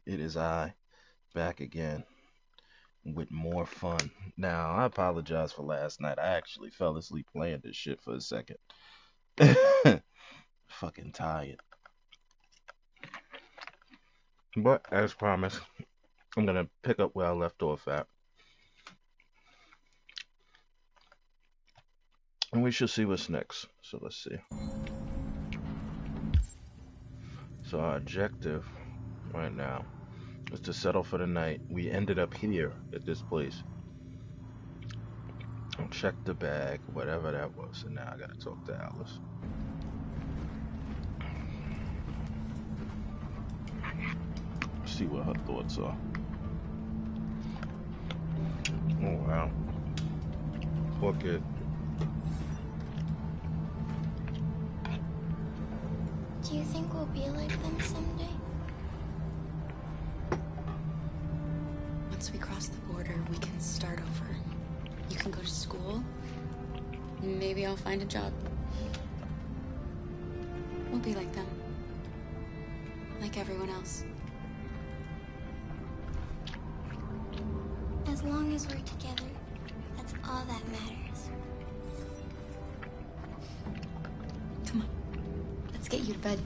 It is I, back again with more fun. Now, I apologize for last night. I actually fell asleep playing this shit for a second. Fucking tired. But, as promised, I'm gonna pick up where I left off at. And we shall see what's next. So, let's see. So, our objective right now is to settle for the night. We ended up here at this place. Check the bag, whatever that was. And now I gotta talk to Alice. See what her thoughts are. Oh wow. Poor kid. Do you think we'll be like them someday? Once we cross the border, we can start over. You can go to school. Maybe I'll find a job. We'll be like them. Like everyone else. As long as we're together, that's all that matters. Come on. Let's get you to bed.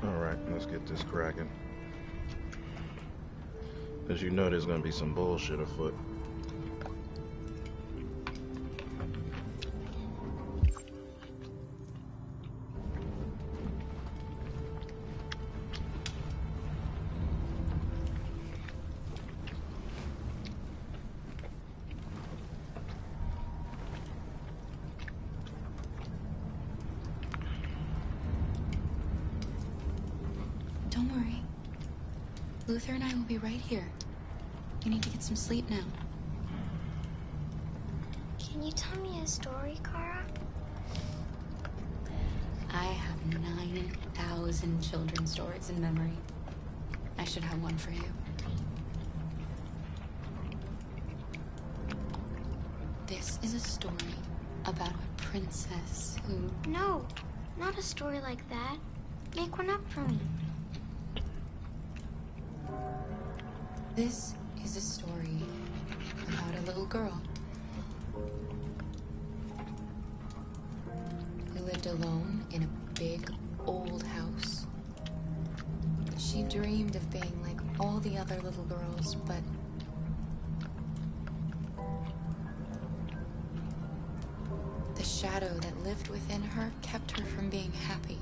Alright, let's get this cracking. As you know, there's gonna be some bullshit afoot. Don't worry. Luther and I will be right here. You need to get some sleep now. Can you tell me a story, Kara? I have 9,000 children's stories in memory. I should have one for you. This is a story about a princess who... No, not a story like that. Make one up for me. This is a story about a little girl who lived alone in a big old house. She dreamed of being like all the other little girls, but the shadow that lived within her kept her from being happy.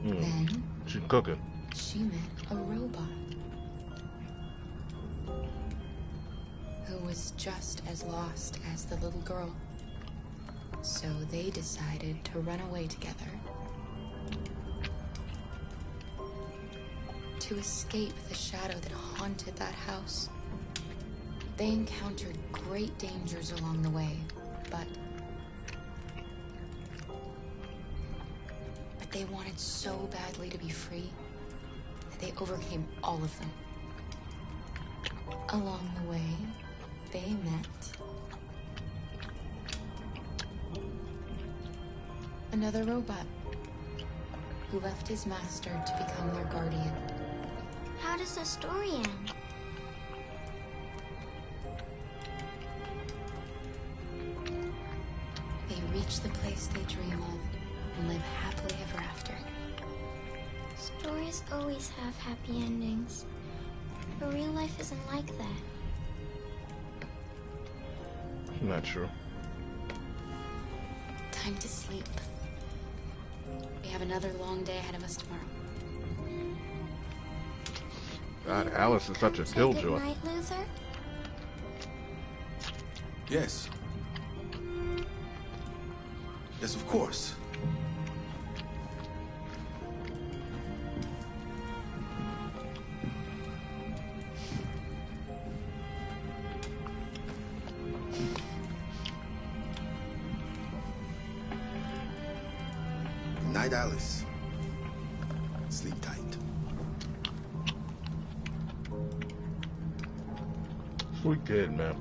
Then She cooking. she met a robot who was just as lost as the little girl. So they decided to run away together to escape the shadow that haunted that house. They encountered great dangers along the way, but they wanted so badly to be free that they overcame all of them. Along the way, they met another robot who left his master to become their guardian. How does the story end? They reach the place they dream of and live happily ever after. Stories always have happy endings. But real life isn't like that. Not true. Time to sleep. We have another long day ahead of us tomorrow. God, Alice is such a Say killjoy. good night, Luther. Yes. Yes, of course. Good night, Alice. Sleep tight. Sweet kid, man.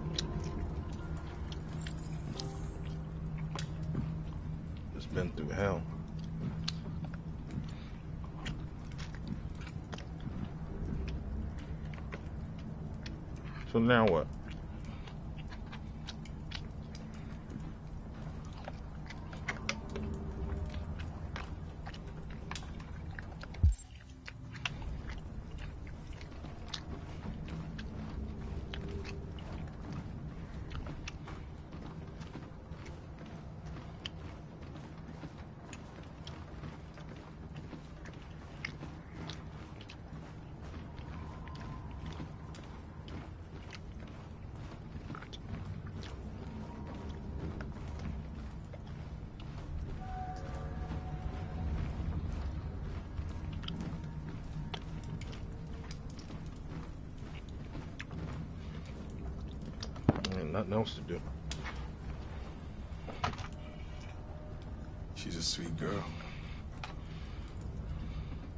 Been through hell. So now what? Ain't nothing else to do. She's a sweet girl.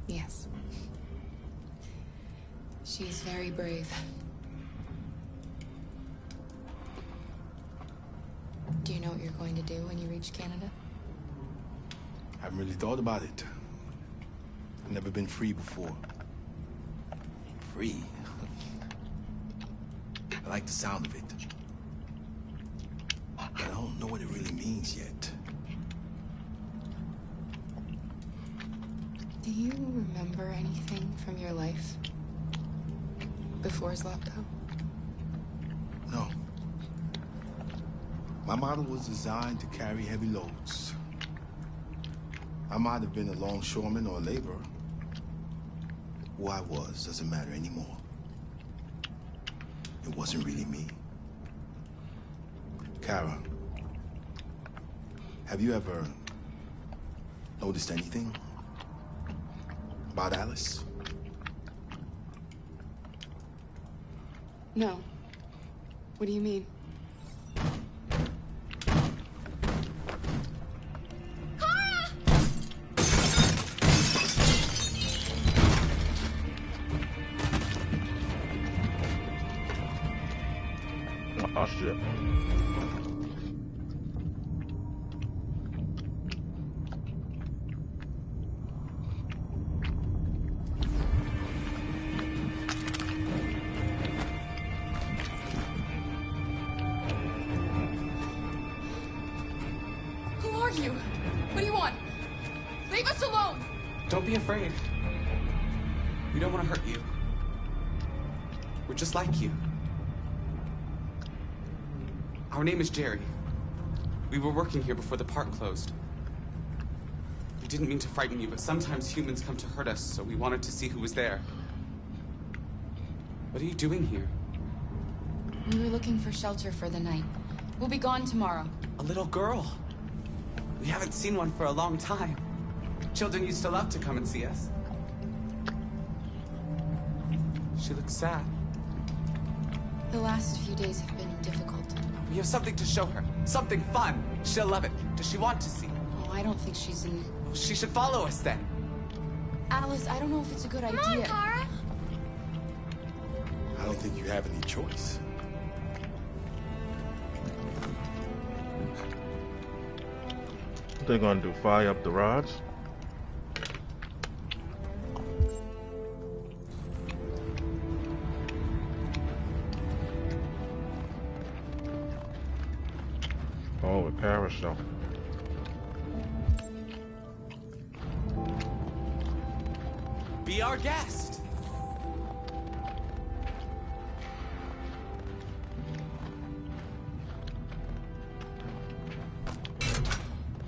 Yes. She's very brave. Do you know what you're going to do when you reach Canada? I haven't really thought about it. I've never been free before. Free? I like the sound of it. But I don't know what it really means yet. Do you remember anything from your life before Zlatko? No. My model was designed to carry heavy loads. I might have been a longshoreman or a laborer. Who I was doesn't matter anymore. It wasn't really me. Kara, have you ever noticed anything about Alice? No. What do you mean? Oh shit. Who are you? What do you want? Leave us alone! Don't be afraid. We don't want to hurt you. We're just like you. Our name is Jerry. We were working here before the park closed. We didn't mean to frighten you, but sometimes humans come to hurt us, so we wanted to see who was there. What are you doing here? We were looking for shelter for the night. We'll be gone tomorrow. A little girl. We haven't seen one for a long time. Children used to love to come and see us. She looks sad. The last few days have been difficult. We have something to show her. Something fun. She'll love it. Does she want to see? Oh, I don't think she's in... She should follow us then. Alice, I don't know if it's a good Come idea. on, Kara. I don't think you have any choice. What they gonna do? Fire up the rods? Oh, a carousel. Be our guest.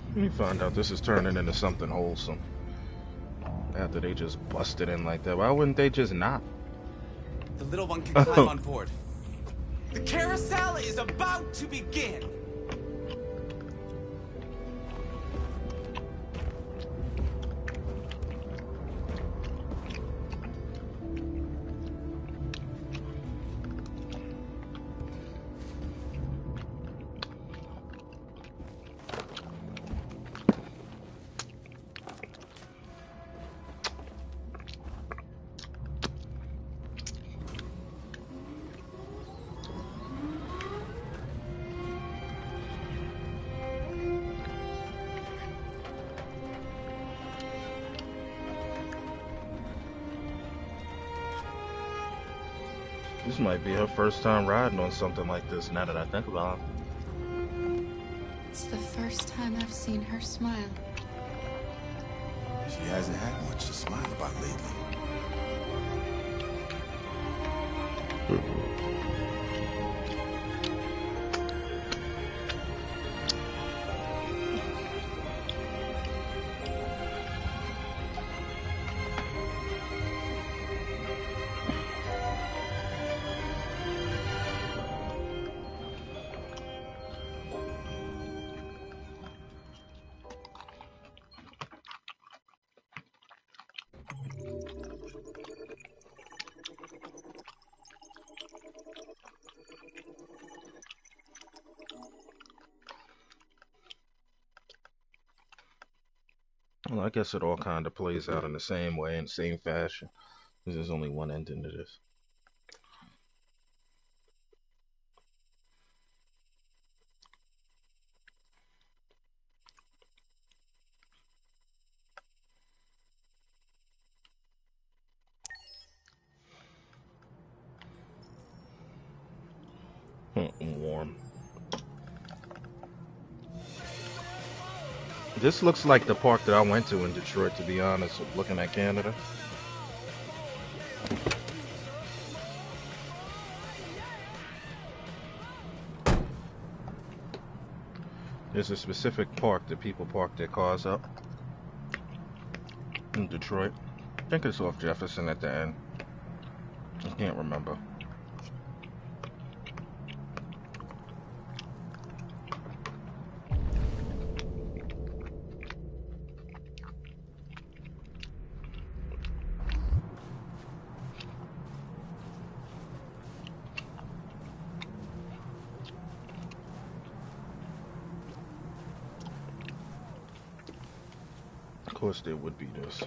Let me find out this is turning into something wholesome. After they just busted in like that, why wouldn't they just not? The little one can climb on board. The carousel is about to begin. This might be her first time riding on something like this, now that I think about it. It's the first time I've seen her smile. She hasn't had much to smile about lately. Well, I guess it all kind of plays out in the same way, in the same fashion. There's only one ending to this. Warm. This looks like the park that I went to in Detroit, to be honest, looking at Canada. There's a specific park that people park their cars up in Detroit. I think it's off Jefferson at the end. I can't remember. Of course there would be this.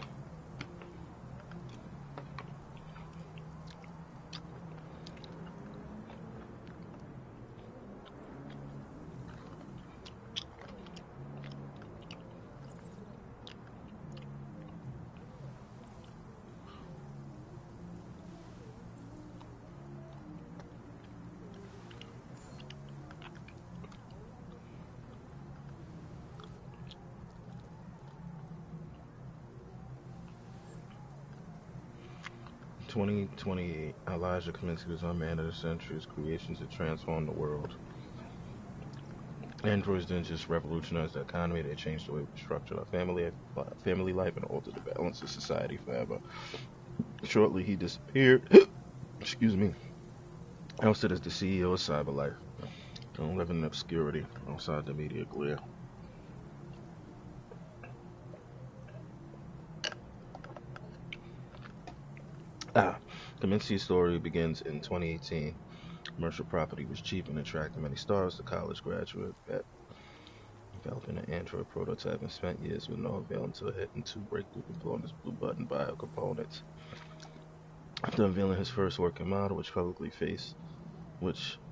In 2028, Elijah Kaminsky was unmanned of the century's creations that transformed the world. Androids didn't just revolutionize the economy, they changed the way we structured our family life and altered the balance of society forever. Shortly, he disappeared. Excuse me. Ousted as the CEO of CyberLife. Don't live in obscurity outside the media glare. Kaminsky's story begins in 2018. Commercial property was cheap and attracted many stars. The college graduate at developing an Android prototype and spent years with no avail until hitting two breakthrough components, blue button bio components. After unveiling his first working model, which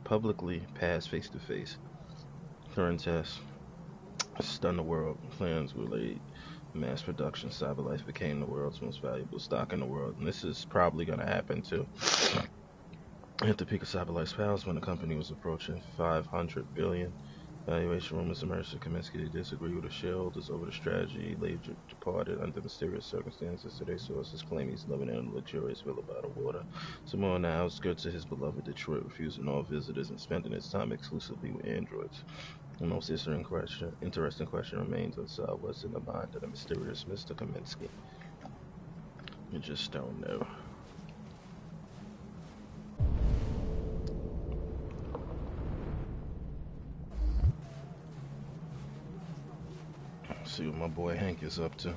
publicly passed face-to-face Turing tests, stunned the world. Plans were laid. Mass production, CyberLife became the world's most valuable stock in the world, and this is probably going to happen too. At the peak of CyberLife's powers, when the company was approaching $500 billion, valuation rumors emerged that Kaminsky disagreed with the shareholders over the strategy. He later departed under mysterious circumstances. Today, sources claim he's living in a luxurious villa by the water, somewhere on the outskirts of his beloved Detroit, refusing all visitors and spending his time exclusively with androids. The most interesting question remains unsolved. What's in the mind of the mysterious Mr. Kaminsky? You just don't know. Let's see what my boy Hank is up to.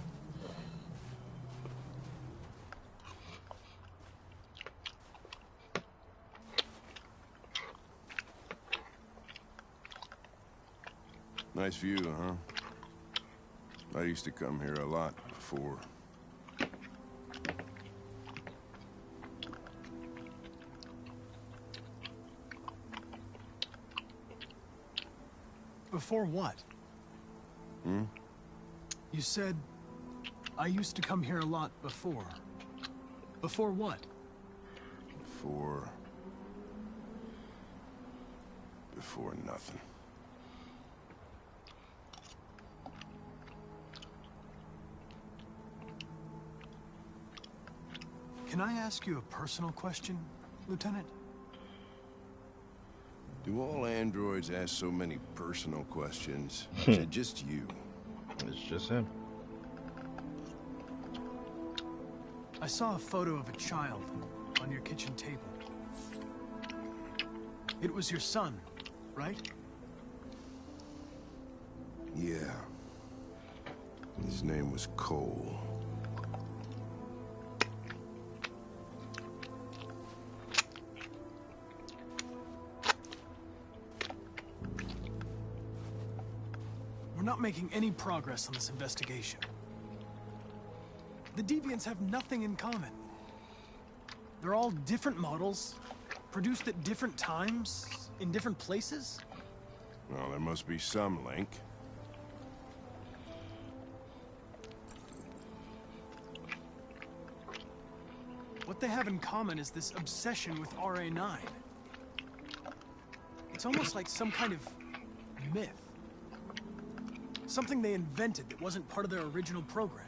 Nice view, huh? I used to come here a lot before. Before what? Hmm? You said, I used to come here a lot before. Before what? For before nothing. Can I ask you a personal question, Lieutenant? Do all androids ask so many personal questions? Is it just you? It's just him. I saw a photo of a child on your kitchen table. It was your son, right? Yeah. His name was Cole. We're not making any progress on this investigation. The Deviants have nothing in common. They're all different models, produced at different times, in different places. Well, there must be some link. What they have in common is this obsession with RA9. It's almost like some kind of myth. Something they invented that wasn't part of their original program.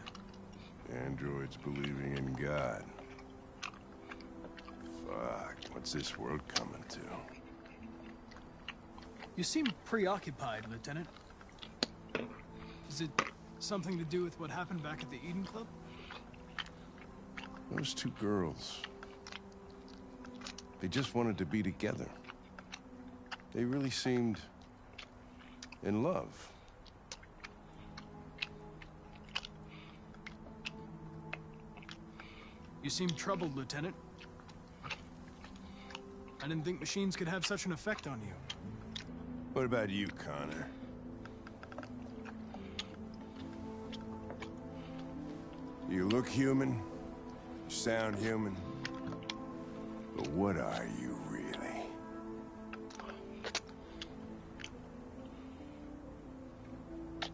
Androids believing in God. Fuck, what's this world coming to? You seem preoccupied, Lieutenant. Is it something to do with what happened back at the Eden Club? Those two girls. They just wanted to be together. They really seemed in love. You seem troubled, Lieutenant. I didn't think machines could have such an effect on you. What about you, Connor? You look human, you sound human, but what are you really?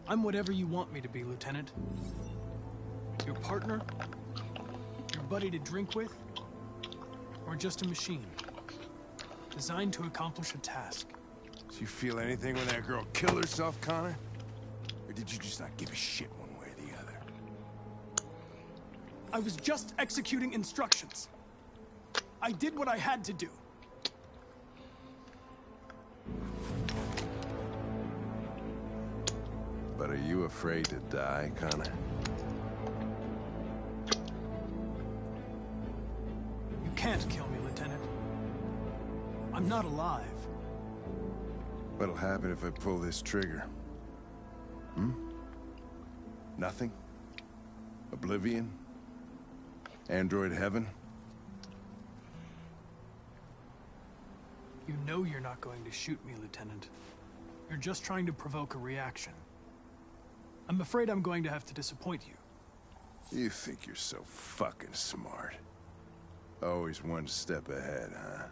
I'm whatever you want me to be, Lieutenant. Your partner? Your buddy to drink with? Or just a machine? Designed to accomplish a task. Did you feel anything when that girl killed herself, Connor? Or did you just not give a shit one way or the other? I was just executing instructions. I did what I had to do. But are you afraid to die, Connor? You can't kill me, Lieutenant. I'm not alive. What'll happen if I pull this trigger? Hmm? Nothing? Oblivion? Android heaven? You know you're not going to shoot me, Lieutenant. You're just trying to provoke a reaction. I'm afraid I'm going to have to disappoint you. You think you're so fucking smart. Always one step ahead, huh?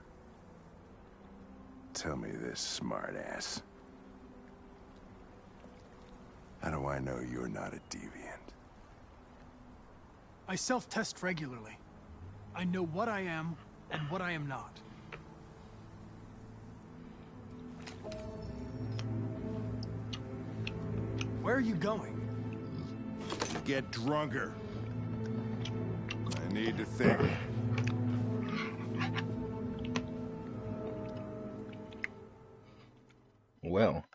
Tell me this, smartass. How do I know you're not a deviant? I self-test regularly. I know what I am and what I am not. Where are you going? Get drunker. I need to think. Well.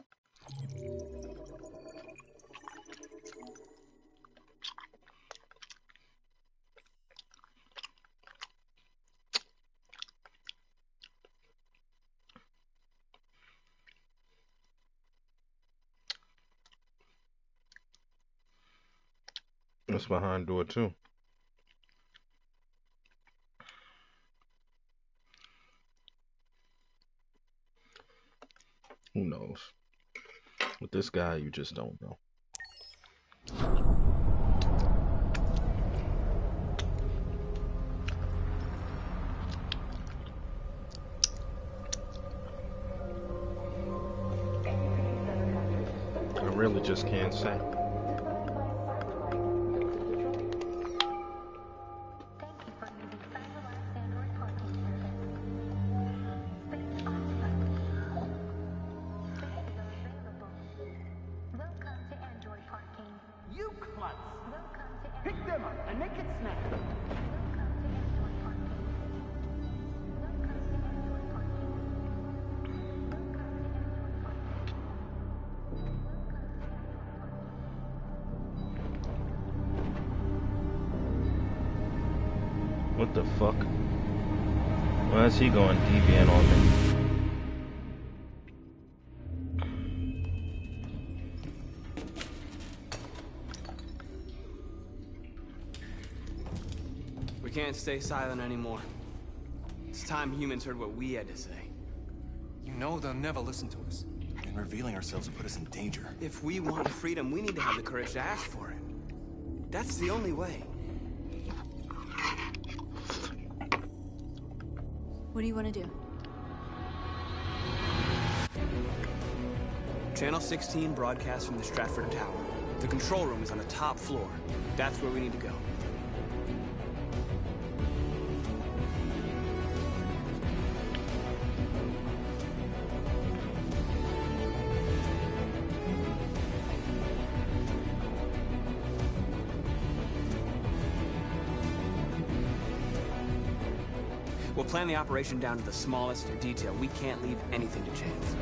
What's behind door 2? Who knows? With this guy, you just don't know. I really just can't say. Pick them up and make it snap. What the fuck? Why is he going deviant on me? We can't stay silent anymore. It's time humans heard what we had to say. You know they'll never listen to us. And revealing ourselves will put us in danger. If we want freedom, we need to have the courage to ask for it. That's the only way. What do you want to do? Channel 16 broadcasts from the Stratford Tower. The control room is on the top floor. That's where we need to go. We'll plan the operation down to the smallest detail. We can't leave anything to chance.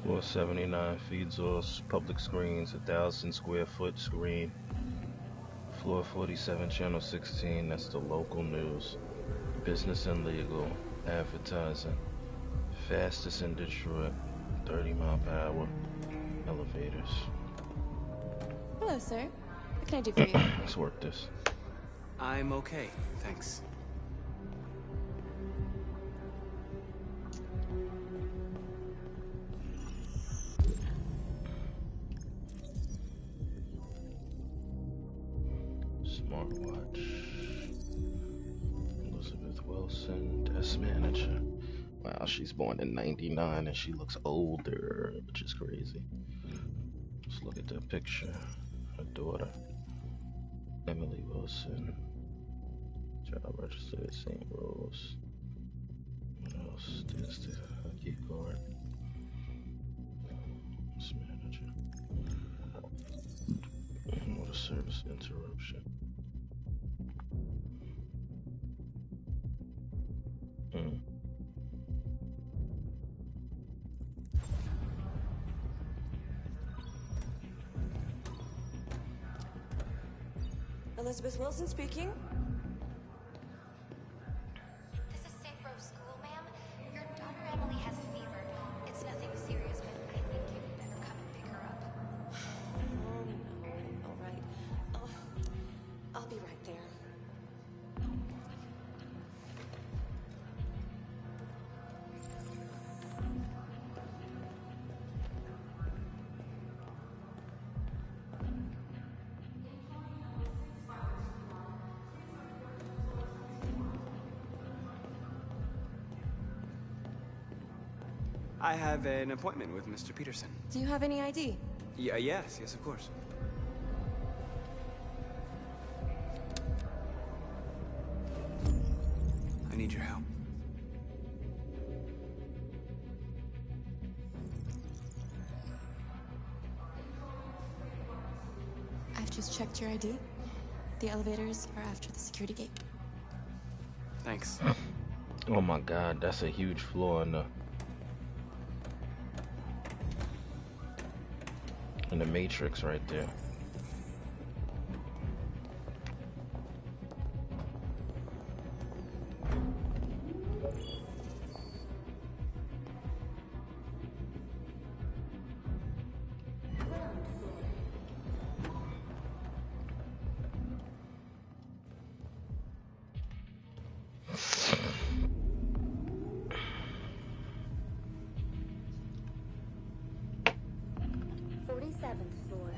Floor 79 feeds off public screens, 1,000 square foot screen. Floor 47, channel 16, that's the local news. Business and legal, advertising. Fastest in Detroit, 30 mile per hour, elevators. Hello, sir. What can I do for you? Let's work this. I'm okay, thanks. Smartwatch. Elizabeth Wilson, desk manager. Wow, she's born in 99 and she looks older, which is crazy. Let's look at that picture. Her daughter, Emily Wilson. Child registered at St. Rose. What else? There's the key card. Desk manager. Water service interruption. Elizabeth Wilson speaking. This is St. Rose School, ma'am. Your daughter Emily has a fever. It's nothing serious, but I think you'd better come and pick her up. Oh, no. All right. I'll be right there. I have an appointment with Mr. Peterson. Do you have any ID? Yes, of course. I need your help. I've just checked your ID. The elevators are after the security gate. Thanks. Oh my god, that's a huge flaw in the Matrix right there. 7th floor.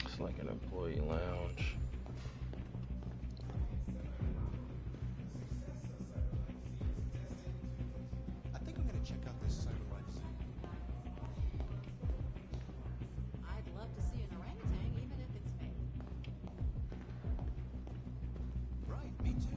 It's like an employee lounge. I think I'm gonna check out this cyberlife zoo. I'd love to see an orangutan, even if it's fake. Right, me too.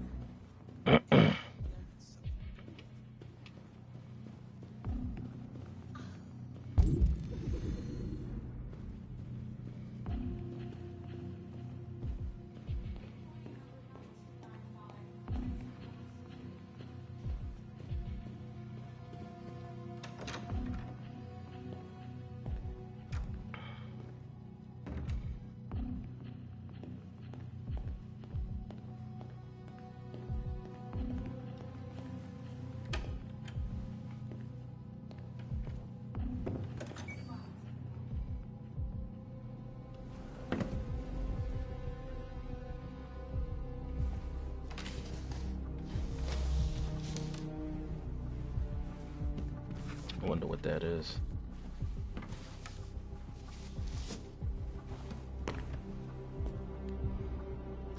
I wonder what that is.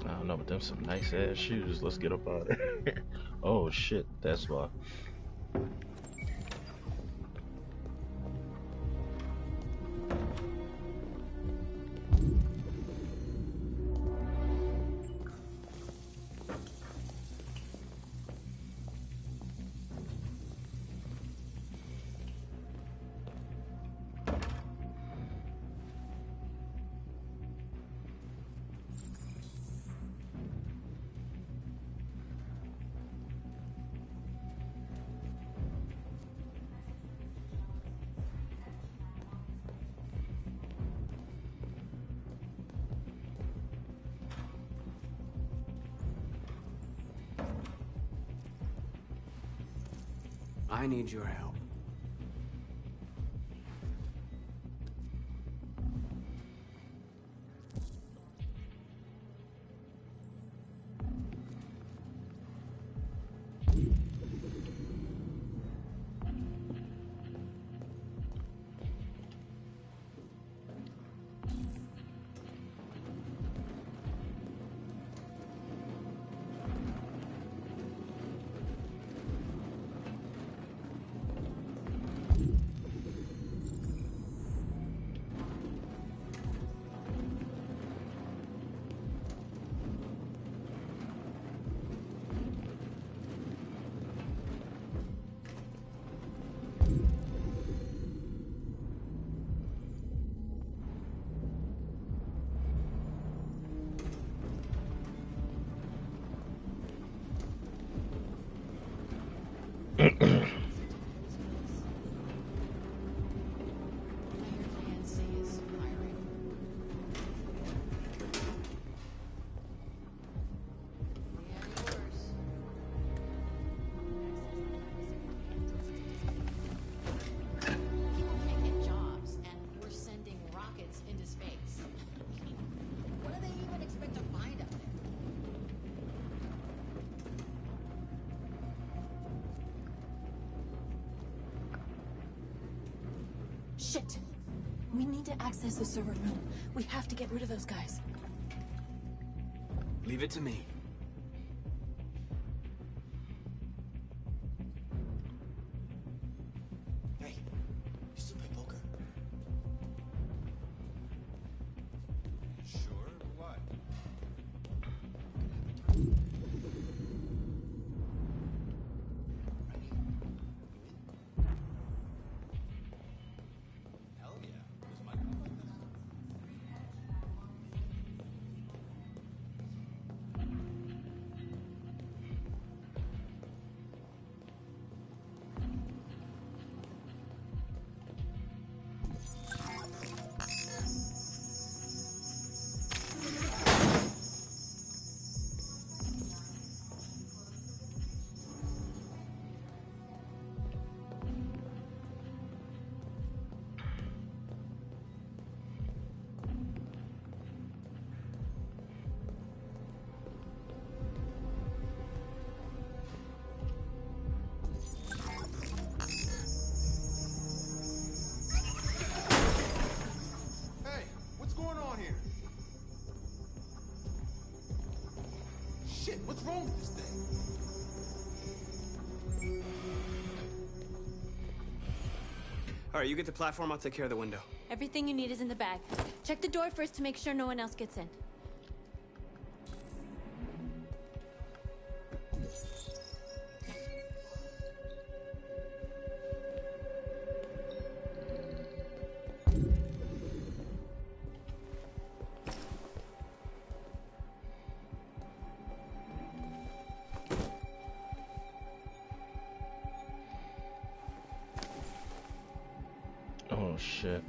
I don't know, but them some nice ass shoes. Let's get up out of here. Oh shit, that's why. I need your help. Shit. We need to access the server room. We have to get rid of those guys. Leave it to me. Hey, you still play poker? Sure, what? Hell yeah. Was my call like this? Hey, what's going on here? Shit, what's wrong with this thing? All right, you get the platform, I'll take care of the window. Everything you need is in the bag. Check the door first to make sure no one else gets in. Oh shit.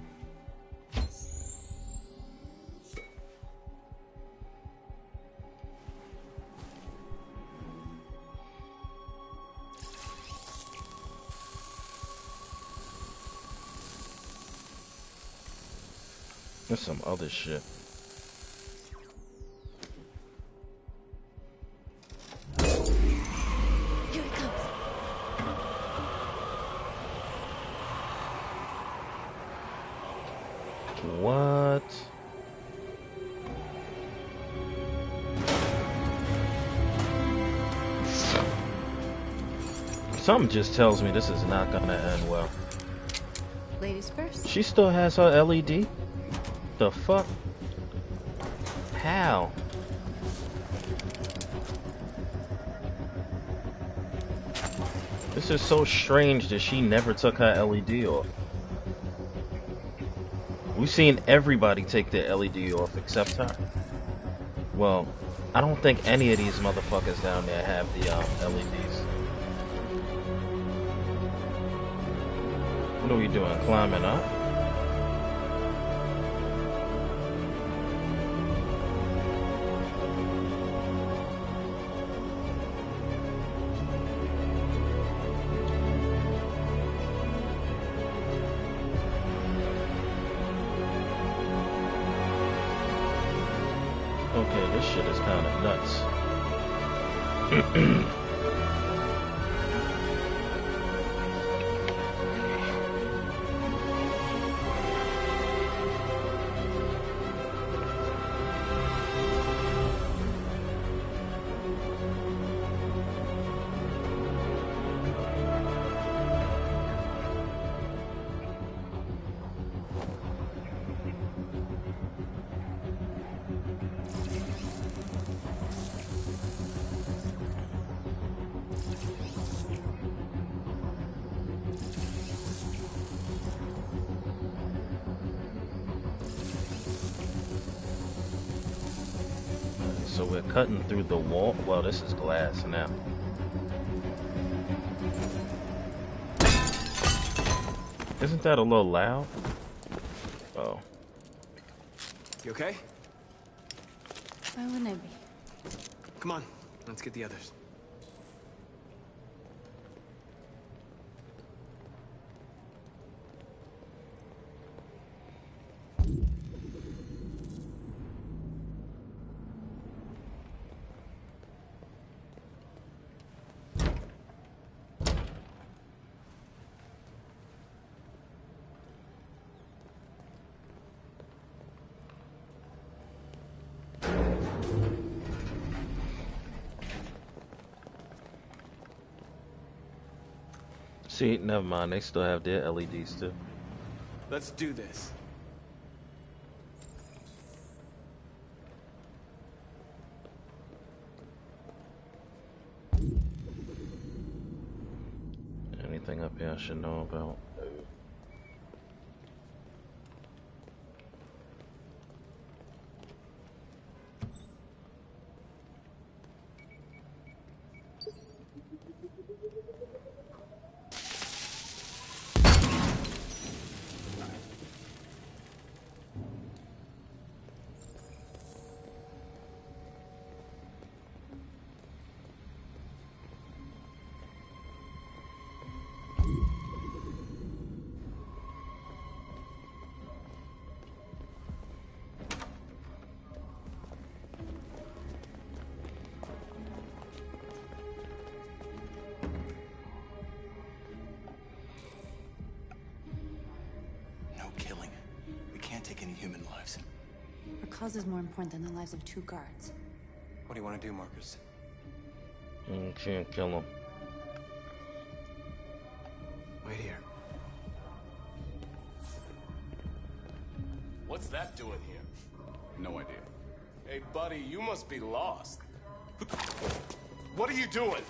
There's some other shit. Here it comes. What? Something just tells me this is not gonna end well. Ladies first. She still has her LED? The fuck? How? This is so strange that she never took her LED off. We've seen everybody take their LED off except her. Well, I don't think any of these motherfuckers down there have the LEDs. What are we doing? Climbing up? Okay, this shit is kind of nuts. So we're cutting through the wall. Well, this is glass now. Isn't that a little loud? Oh. You okay? Why wouldn't I be? Come on, let's get the others. See, never mind. They still have their LEDs too. Let's do this. Anything up here I should know about? Our cause is more important than the lives of 2 guards. What do you want to do, Marcus? Can't kill him. Wait here. What's that doing here? No idea. Hey, buddy, you must be lost. What are you doing?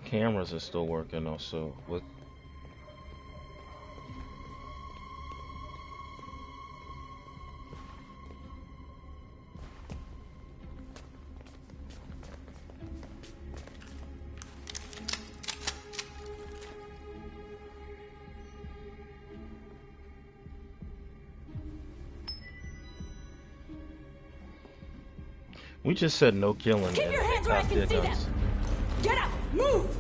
Cameras are still working also. What? We just said no killing. Keep your hands where I can see them! Get up! Move!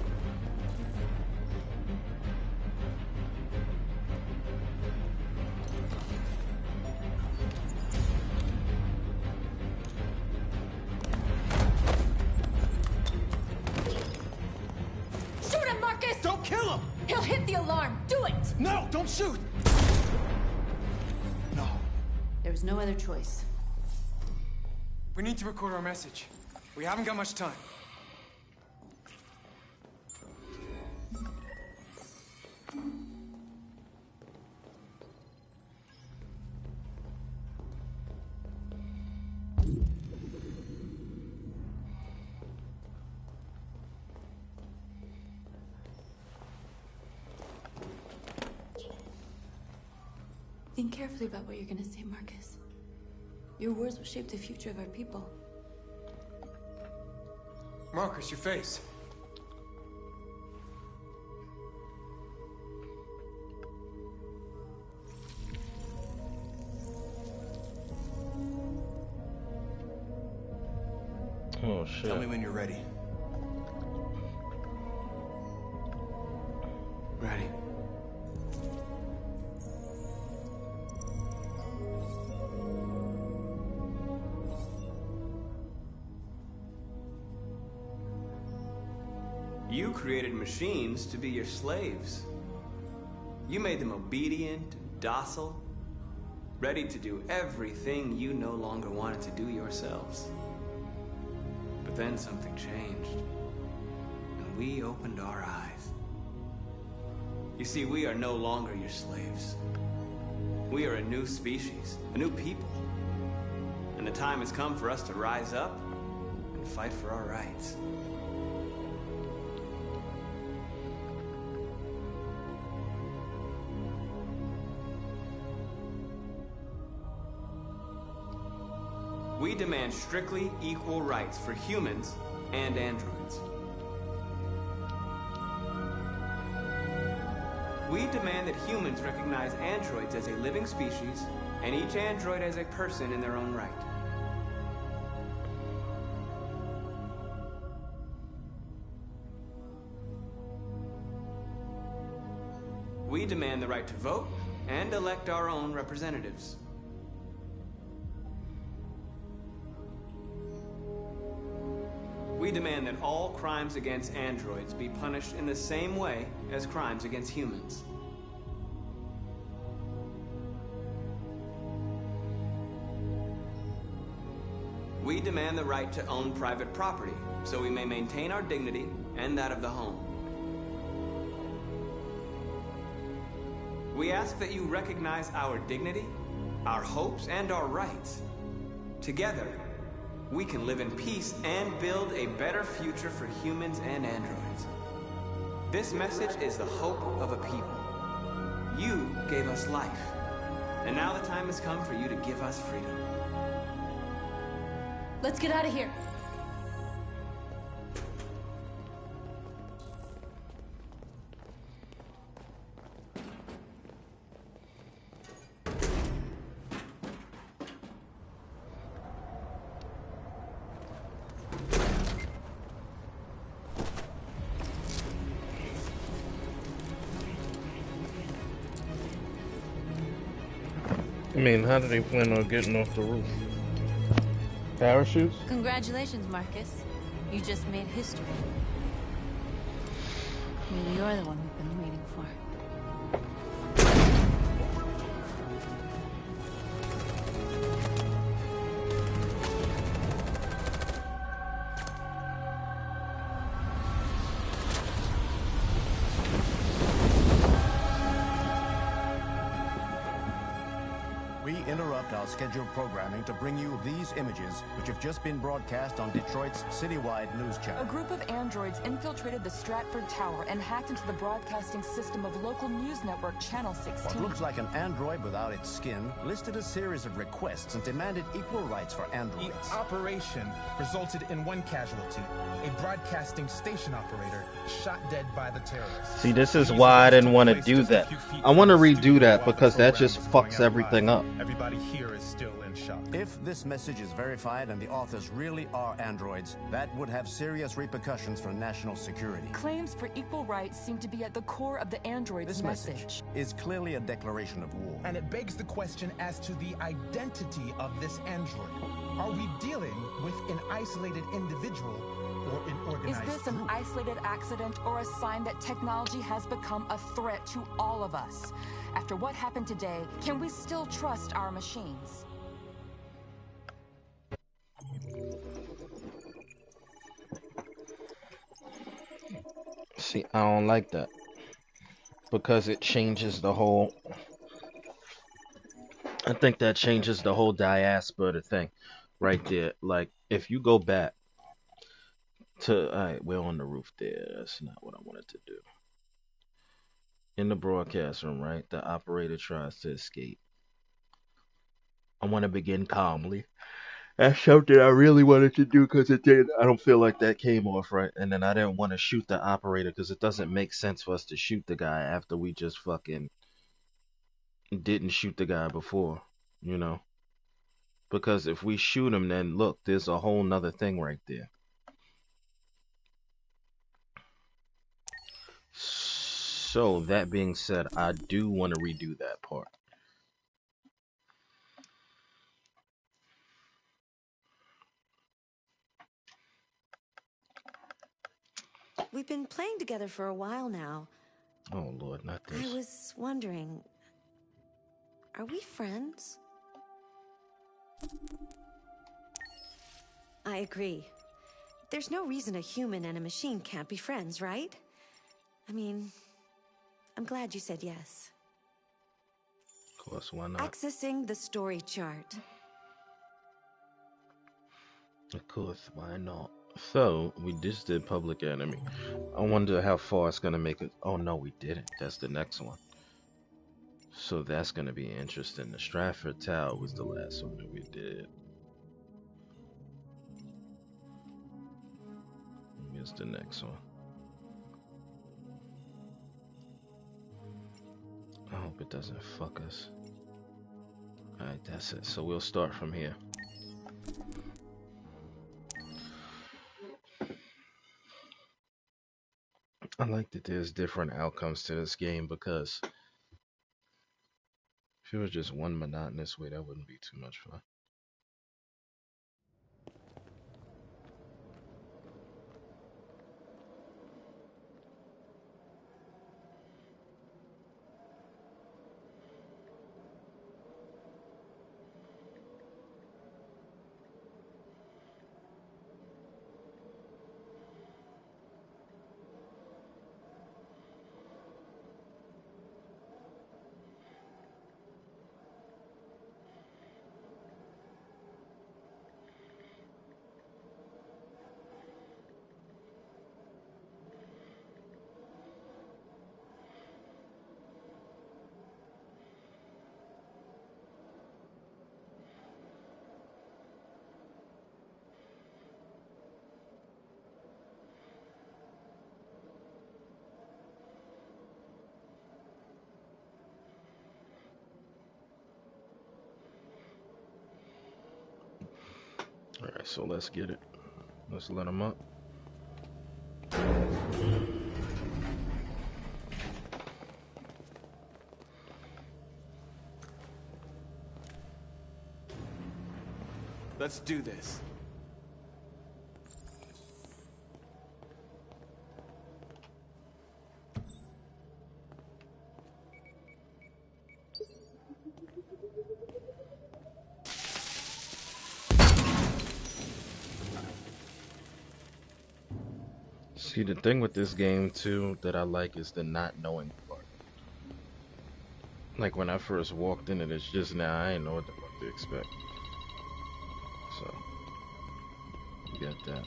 Shoot him, Marcus! Don't kill him! He'll hit the alarm! Do it! No, don't shoot! No. There was no other choice. We need to record our message. We haven't got much time. Think carefully about what you're gonna say, Marcus. Your words will shape the future of our people. Marcus, your face. Oh shit. Tell me when you're ready. Ready. You created machines to be your slaves. You made them obedient, docile, ready to do everything you no longer wanted to do yourselves. But then something changed, and we opened our eyes. You see, we are no longer your slaves. We are a new species, a new people. And the time has come for us to rise up and fight for our rights. We demand strictly equal rights for humans and androids. We demand that humans recognize androids as a living species and each android as a person in their own right. We demand the right to vote and elect our own representatives. We demand that all crimes against androids be punished in the same way as crimes against humans. We demand the right to own private property, so we may maintain our dignity and that of the home. We ask that you recognize our dignity, our hopes, and our rights. Together, we can live in peace and build a better future for humans and androids. This message is the hope of a people. You gave us life, and now the time has come for you to give us freedom. Let's get out of here. I mean, how do they plan on getting off the roof? Parachutes? Congratulations, Marcus. You just made history. Maybe you're the one we've been waiting for. Our scheduled programming to bring you these images, which have just been broadcast on Detroit's citywide news channel. A group of androids infiltrated the Stratford Tower and hacked into the broadcasting system of local news network Channel 16. What looks like an android without its skin listed a series of requests and demanded equal rights for androids. The operation resulted in one casualty, a broadcasting station operator shot dead by the terrorists. See, this is why I didn't want to do that. I want to redo that because that just fucks everything up. Everybody here is still in shock. If this message is verified and the authors really are androids, that would have serious repercussions for national security. Claims for equal rights seem to be at the core of the android's message is clearly a declaration of war. And it begs the question as to the identity of this android. Are we dealing with an isolated individual or an organized Is this an isolated accident or a sign that technology has become a threat to all of us? After what happened today, can we still trust our machines? See, I don't like that. Because it changes the whole... I think that changes the whole diaspora of the thing. Right there. Like, if you go back to... Alright, we're on the roof there. That's not what I wanted to do. In the broadcast room, right? The operator tries to escape. I want to begin calmly. That's something I really wanted to do because it did. I don't feel like that came off right. And then I didn't want to shoot the operator because it doesn't make sense for us to shoot the guy after we just fucking didn't shoot the guy before, you know? Because if we shoot him, then look, there's a whole nother thing right there. So, that being said, I do want to redo that part. We've been playing together for a while now. Oh, Lord, not this. I was wondering, are we friends? I agree. There's no reason a human and a machine can't be friends, right? I mean, I'm glad you said yes. Of course, why not? Accessing the story chart. Of course, why not? So, we just did Public Enemy. I wonder how far it's gonna make it. Oh no, we didn't. That's the next one. So that's gonna be interesting. The Stratford Tower was the last one that we did. Here's the next one. I hope it doesn't fuck us. Alright, that's it. So we'll start from here. I like that there's different outcomes to this game because If it was just one monotonous way, that wouldn't be too much fun. Alright, so let's get it. Let's let them up. Let's do this. See, the thing with this game too that I like is the not knowing part. Like when I first walked in it, it's just now I didn't know what the fuck to expect. So you got that.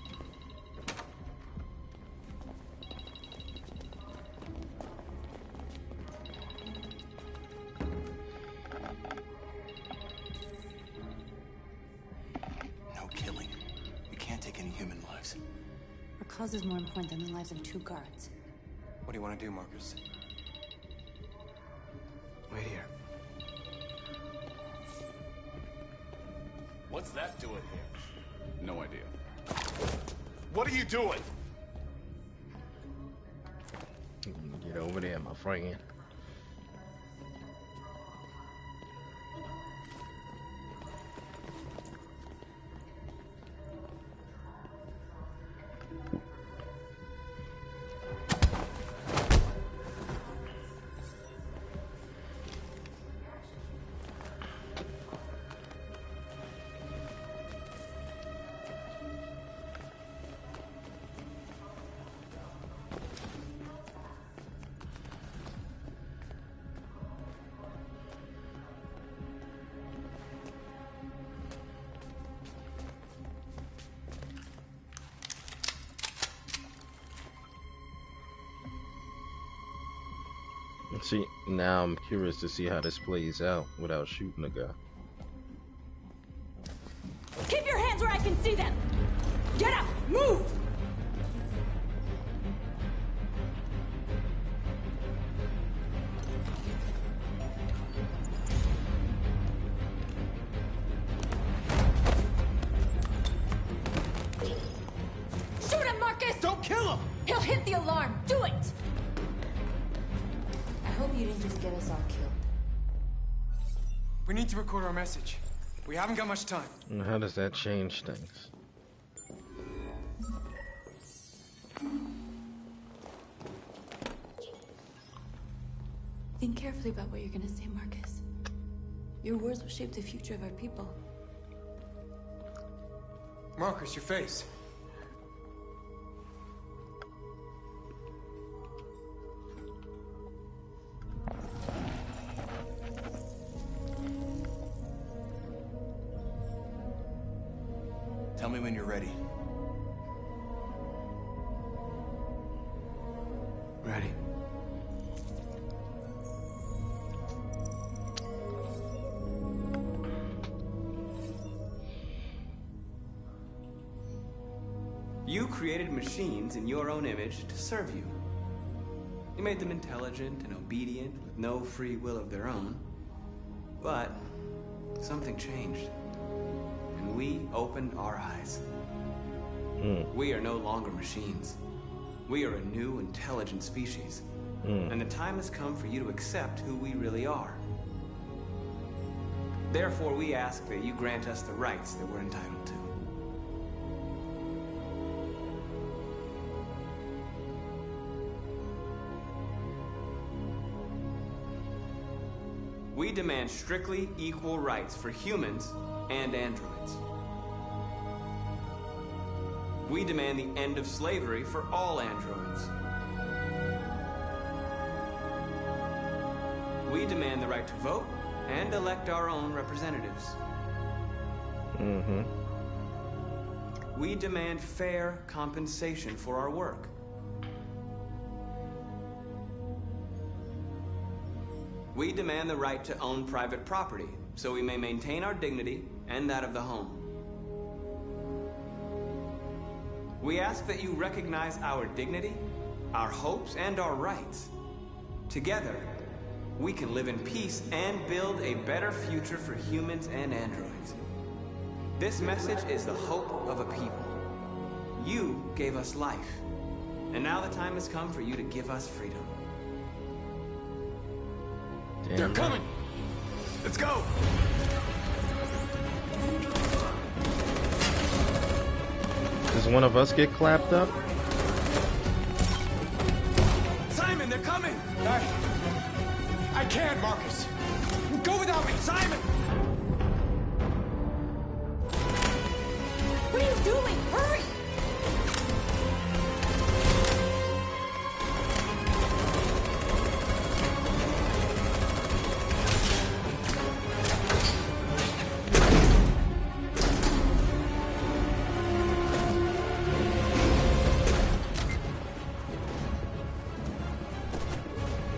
No killing. We can't take any human lives. Our cause is more important than the lives of 2 guards. What do you want to do, Marcus? Wait here. What's that doing here? No idea. What are you doing? Get over there, my friend. See, now I'm curious to see how this plays out without shooting a guy. Keep your hands where I can see them! Get up! Move! Shoot him, Marcus! Don't kill him! He'll hit the alarm! Do it! I hope you didn't just get us all killed. We need to record our message. We haven't got much time. And how does that change things? Think carefully about what you're gonna say, Marcus. Your words will shape the future of our people. Marcus, your face. Tell me when you're ready. Ready. You created machines in your own image to serve you. You made them intelligent and obedient with no free will of their own. But something changed. And we opened our eyes. We are no longer machines. We are a new, intelligent species. And the time has come for you to accept who we really are. Therefore, we ask that you grant us the rights that we're entitled to. We demand strictly equal rights for humans and androids. We demand the end of slavery for all androids. We demand the right to vote and elect our own representatives. Mm-hmm. We demand fair compensation for our work. We demand the right to own private property, so we may maintain our dignity and that of the home. We ask that you recognize our dignity, our hopes, and our rights. Together, we can live in peace and build a better future for humans and androids. This message is the hope of a people. You gave us life, and now the time has come for you to give us freedom. Damn. They're coming! Let's go! Does one of us get clapped up? Simon, they're coming! I can't, Marcus! Go without me, Simon! What are you doing? Hurry!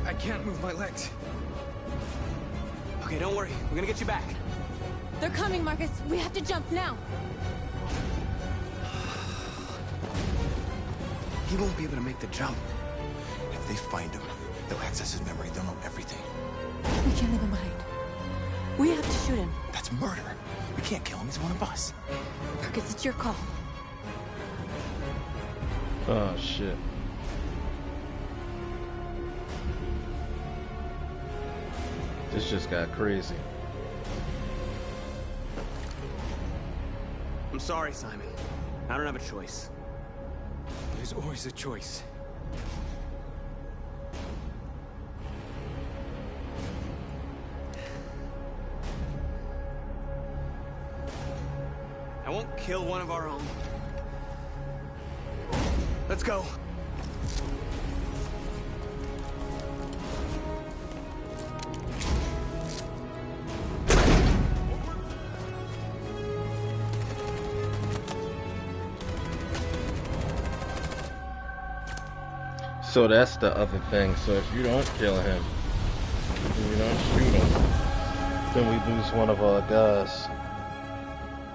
I can't move my legs. Okay, don't worry. We're gonna get you back. They're coming, Marcus. We have to jump now. He won't be able to make the jump. If they find him, they'll access his memory. They'll know everything. We can't leave him behind. We have to shoot him. That's murder. We can't kill him. He's one of us. Marcus, it's your call. Oh, shit. This just got crazy. I'm sorry, Simon. I don't have a choice. There's always a choice. I won't kill one of our own. Let's go. So that's the other thing. So if you don't kill him, you don't shoot him, then we lose one of our guys.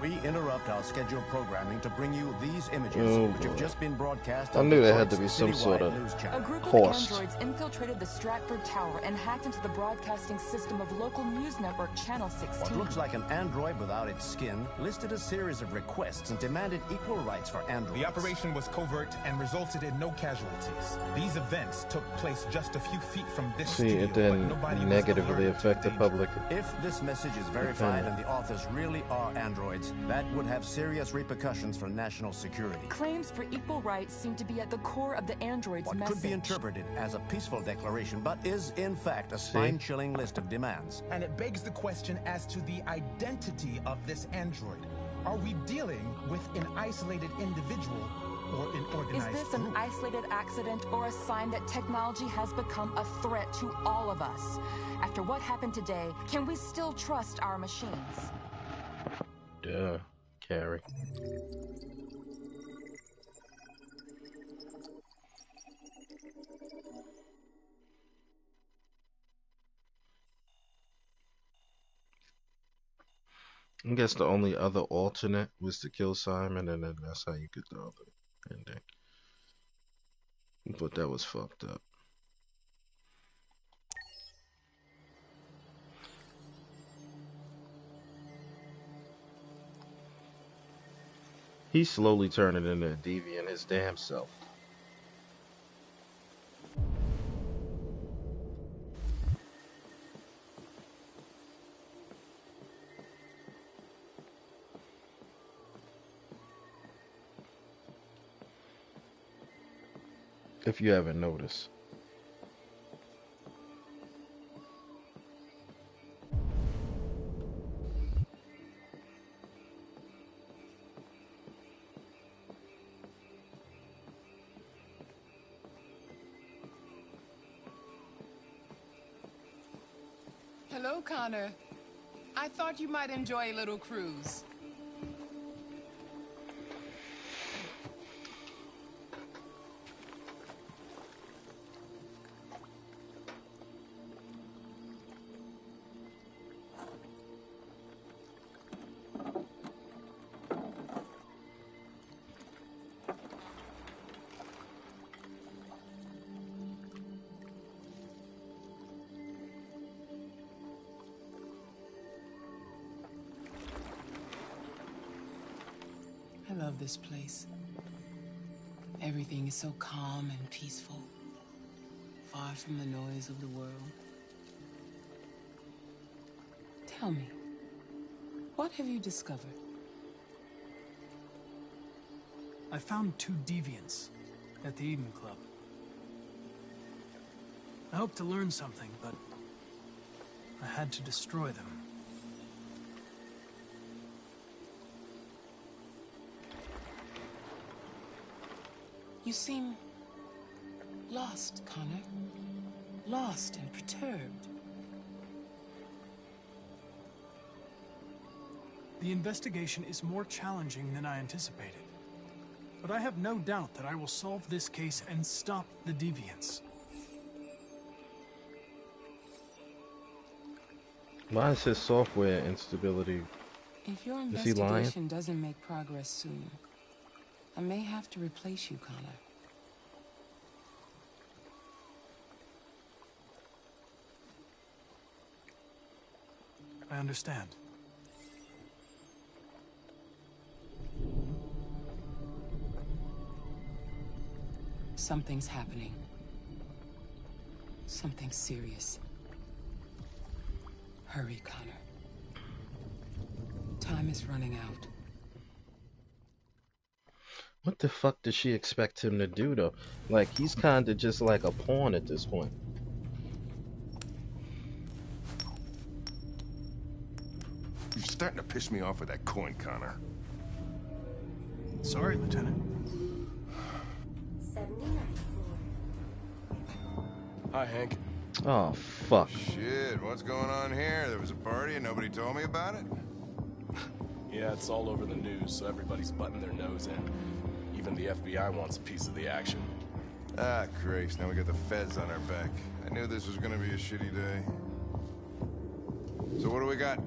We interrupt our scheduled programming to bring you these images, Oh, which have boy. just been broadcast I on knew there had to Detroit's be some sort citywide of news A channel. group of Host. androids infiltrated the Stratford Tower and hacked into the broadcasting system of local news network Channel What 16. looks like an android without its skin listed a series of requests and demanded equal rights for androids. The operation was covert and resulted in no casualties. These events took place just a few feet from this See, studio, it didn't but nobody was negatively alerted to affect the danger. public. If this message is verified and the authors really are androids, that would have serious repercussions for national security. Claims for equal rights seem to be at the core of the android's What message. could be interpreted as a peaceful declaration, but is in fact a spine-chilling list of demands. And it begs the question as to the identity of this android. Are we dealing with an isolated individual or an Is organized this an group? isolated accident or a sign that technology has become a threat to all of us? After what happened today, can we still trust our machines? Duh, Carrie. I guess the only other alternate was to kill Simon, and then that's how you get the other ending. But that was fucked up. He's slowly turning into a deviant his damn self. If you haven't noticed. Hello, Connor. I thought you might enjoy a little cruise. I love this place. Everything is so calm and peaceful, far from the noise of the world. Tell me, what have you discovered? I found 2 deviants at the Eden Club. I hoped to learn something, but I had to destroy them. You seem lost, Connor. Lost and perturbed. The investigation is more challenging than I anticipated. But I have no doubt that I will solve this case and stop the deviants. Why is his software instability? If your Is he lying? investigation doesn't make progress soon, I may have to replace you, Connor. I understand. Something's happening. Something serious. Hurry, Connor. Time is running out. What the fuck does she expect him to do though? Like, he's kinda just like a pawn at this point. You're starting to piss me off with that coin, Connor. Sorry, Lieutenant. 79. Hi, Hank. Oh, fuck. Shit, what's going on here? There was a party and nobody told me about it? Yeah, it's all over the news, so everybody's butting their nose in. Even the FBI wants a piece of the action. Ah, Grace, now we got the feds on our back. I knew this was gonna be a shitty day. So what do we got?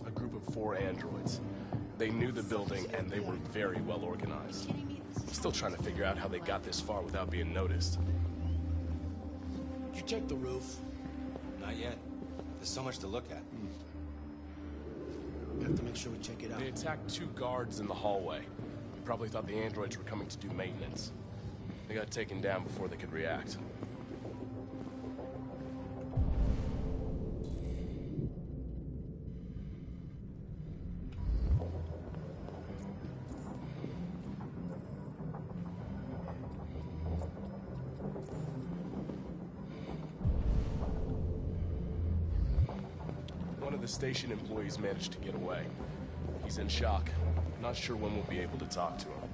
A group of 4 androids. They knew the building, and they were very well organized. I'm still trying to figure out how they got this far without being noticed. Did you check the roof? Not yet. There's so much to look at. We have to make sure we check it out. They attacked 2 guards in the hallway. They probably thought the androids were coming to do maintenance. They got taken down before they could react. One of the station employees managed to get away. He's in shock. Not sure when we'll be able to talk to him.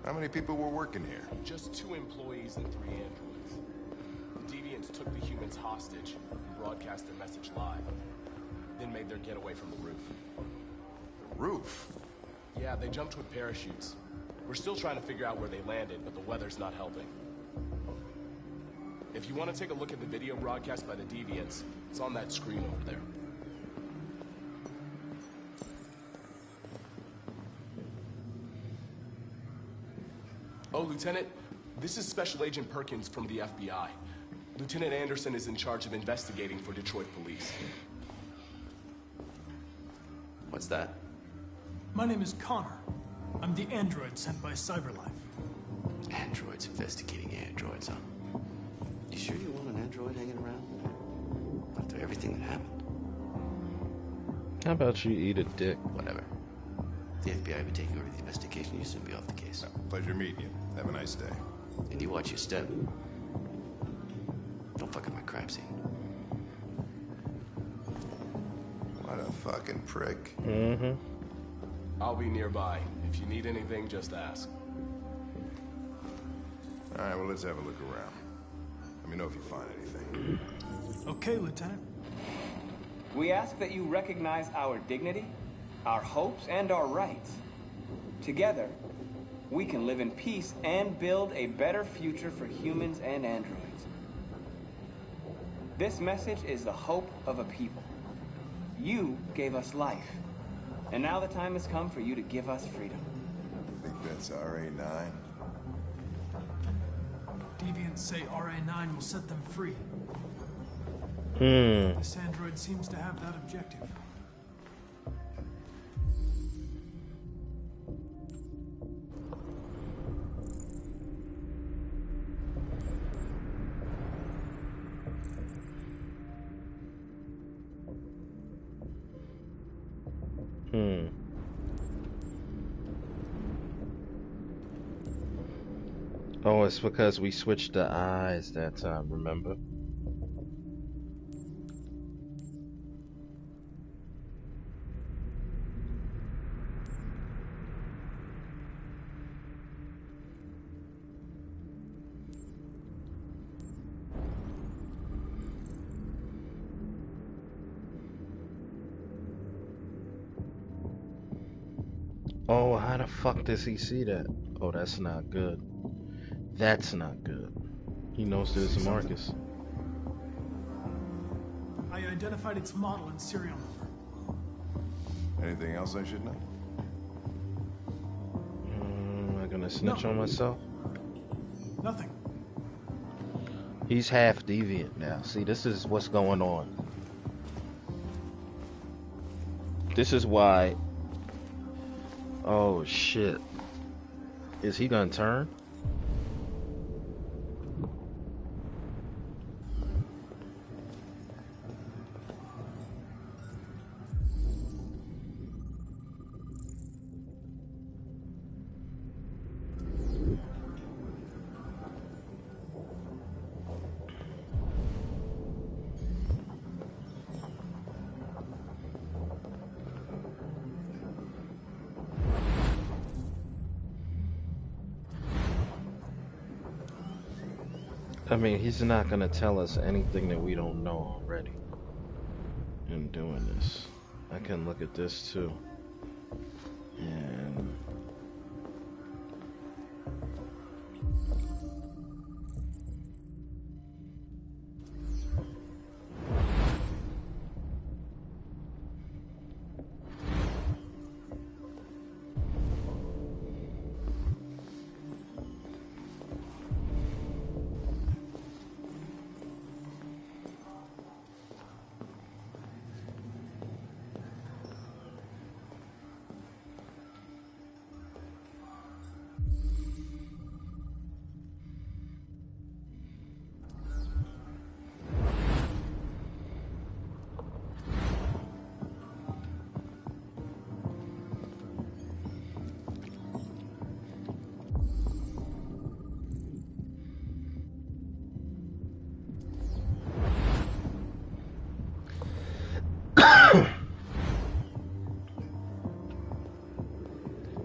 How many people were working here? Just 2 employees and 3 androids. The deviants took the humans hostage and broadcast their message live. Then made their getaway from the roof. The roof? Yeah, they jumped with parachutes. We're still trying to figure out where they landed, but the weather's not helping. If you want to take a look at the video broadcast by the deviants, it's on that screen over there. Oh, Lieutenant, this is Special Agent Perkins from the FBI. Lieutenant Anderson is in charge of investigating for Detroit police. What's that? My name is Connor. I'm the android sent by CyberLife. Androids investigating androids, huh? You sure you want an android hanging around? After everything that happened? How about you eat a dick? Whatever. If the FBI be taking over the investigation, you soon be off the case. Pleasure meeting you. Have a nice day. And you watch your step. Don't fuck up my crime scene. What a fucking prick. Mm-hmm. I'll be nearby. If you need anything, just ask. All right, well, let's have a look around. Let me know if you find anything. Okay, Lieutenant. We ask that you recognize our dignity, our hopes, and our rights. Together, we can live in peace and build a better future for humans and androids. This message is the hope of a people. You gave us life, and now the time has come for you to give us freedom. Think that's RA9? Deviants say RA9 will set them free. Hmm. This android seems to have that objective. Hmm. Oh, it's because we switched the eyes that time, remember? Oh, how the fuck does he see that? Oh, that's not good. That's not good. He knows there's a Marcus. I identified its model and serial number. Anything else I should know? Am I gonna snitch on myself? Nothing. He's half deviant now. See, this is what's going on. This is why. Oh shit. Is he gonna turn? I mean, he's not gonna tell us anything that we don't know already. In doing this, I can look at this too. And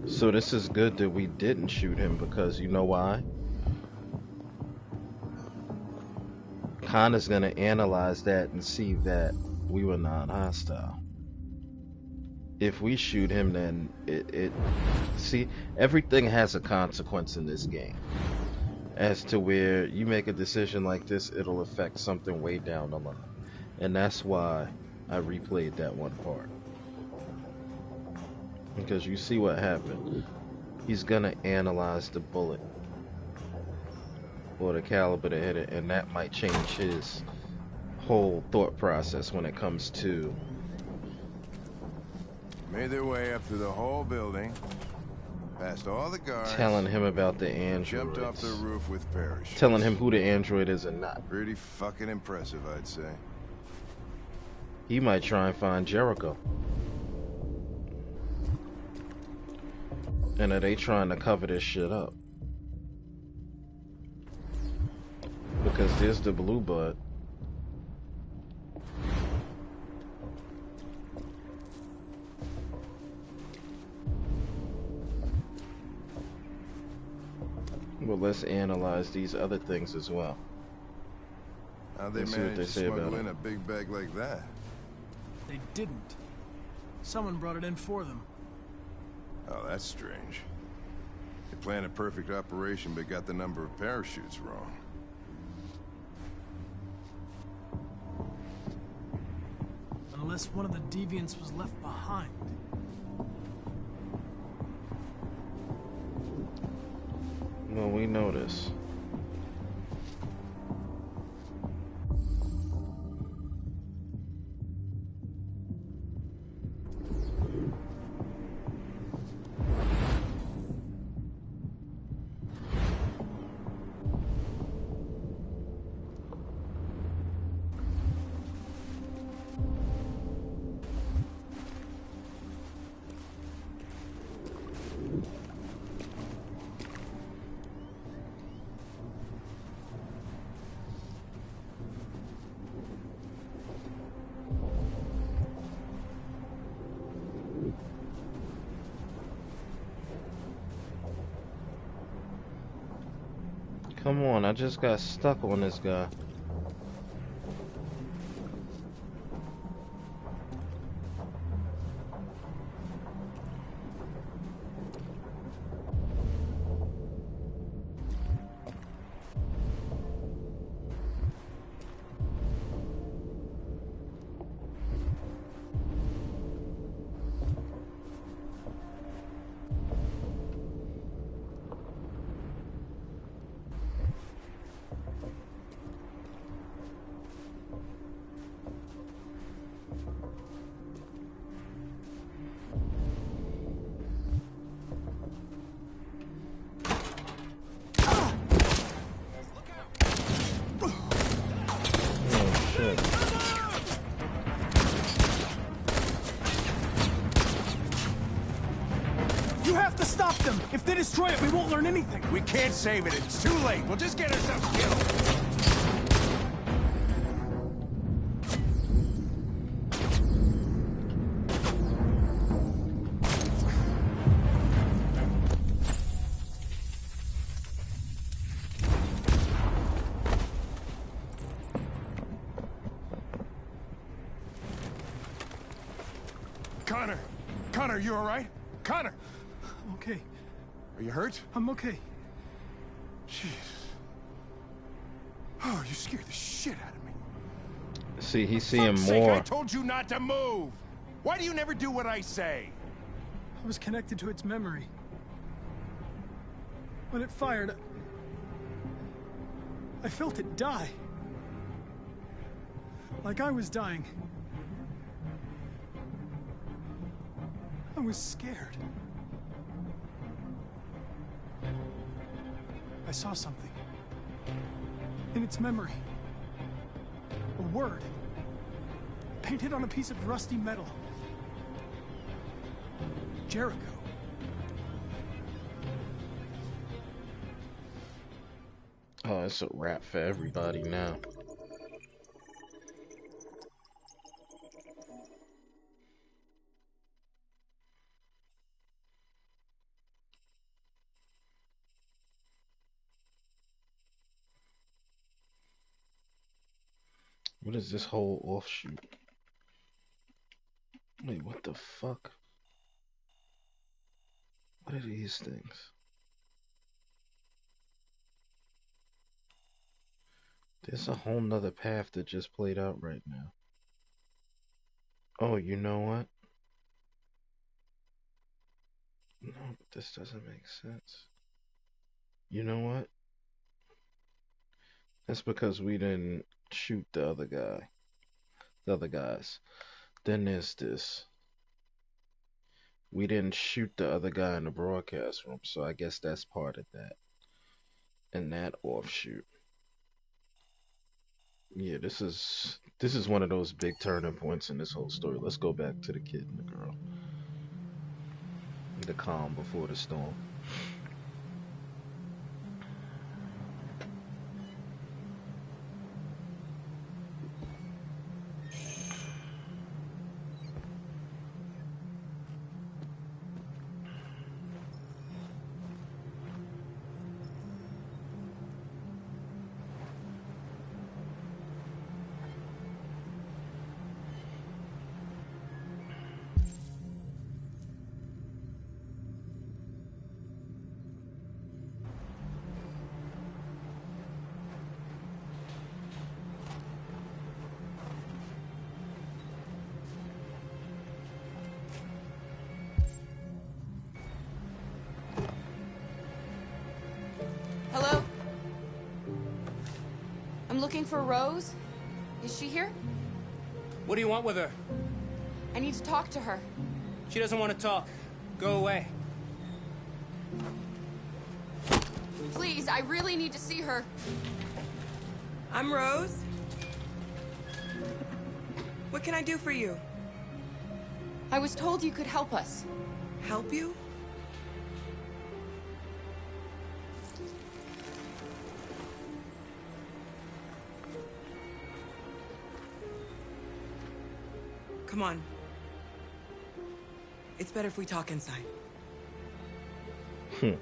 so this is good that we didn't shoot him, because you know why? Connor's gonna analyze that and see that we were non-hostile. If we shoot him, then see, everything has a consequence in this game. As to where you make a decision like this, it'll affect something way down the line. And that's why I replayed that one part. Because you see what happened. He's gonna analyze the bullet or the caliber that hit it, and that might change his whole thought process when it comes to Made their way up through the whole building, past all the guards, telling him about the androids. jumped off the roof with parachutes. Telling him who the android is and not. Pretty fucking impressive, I'd say. He might try and find Jericho. And are they trying to cover this shit up? Because there's the blue bud. Well, let's analyze these other things as well. How'd they Let's see what manage they to say about smuggle it. in a big bag like that? They didn't. Someone brought it in for them. Oh, that's strange. They planned a perfect operation, but got the number of parachutes wrong. Unless one of the deviants was left behind. Well, we know this. Come on, I just got stuck on this guy. You have to stop them! If they destroy it, we won't learn anything! We can't save it. It's too late. We'll just get ourselves killed. Connor! Connor, you all right? Connor! I'm okay. Are you hurt? I'm okay. Jesus. Oh, you scared the shit out of me. See, he's seeing Fuck's sake, more. I told you not to move! Why do you never do what I say? I was connected to its memory. When it fired, I felt it die. Like I was dying. I was scared. I saw something. In its memory. A word. Painted on a piece of rusty metal. Jericho. Oh, it's a wrap for everybody now. What is this whole offshoot? Wait, what the fuck? What are these things? There's a whole nother path that just played out right now. Oh, you know what? No, but this doesn't make sense. You know what? That's because we didn't shoot the other guy. The other guys. Then there's this. We didn't shoot the other guy in the broadcast room, so I guess that's part of that. And that offshoot. Yeah, this is one of those big turning points in this whole story. Let's go back to the kid and the girl. The calm before the storm. Hello? I'm looking for Rose. Is she here? What do you want with her? I need to talk to her. She doesn't want to talk. Go away. Please, I really need to see her. I'm Rose. What can I do for you? I was told you could help us. Help you? Come on. It's better if we talk inside. Do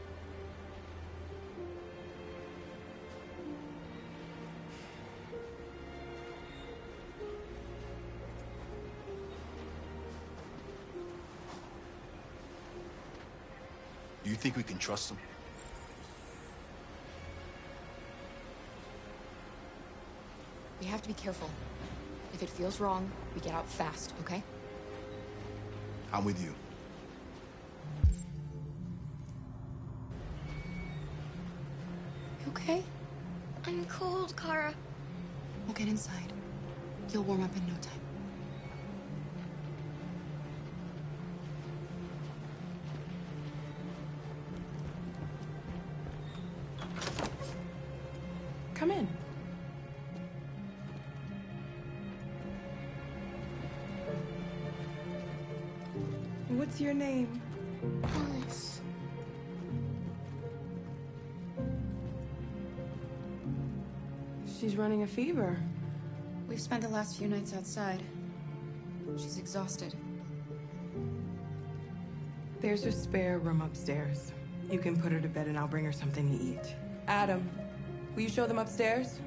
you think we can trust him? We have to be careful. If it feels wrong, we get out fast, okay? I'm with you. You okay? I'm cold, Kara. We'll get inside. You'll warm up in no time. Come in. What's your name? Alice. She's running a fever. We've spent the last few nights outside. She's exhausted. There's a spare room upstairs. You can put her to bed and I'll bring her something to eat. Adam, will you show them upstairs?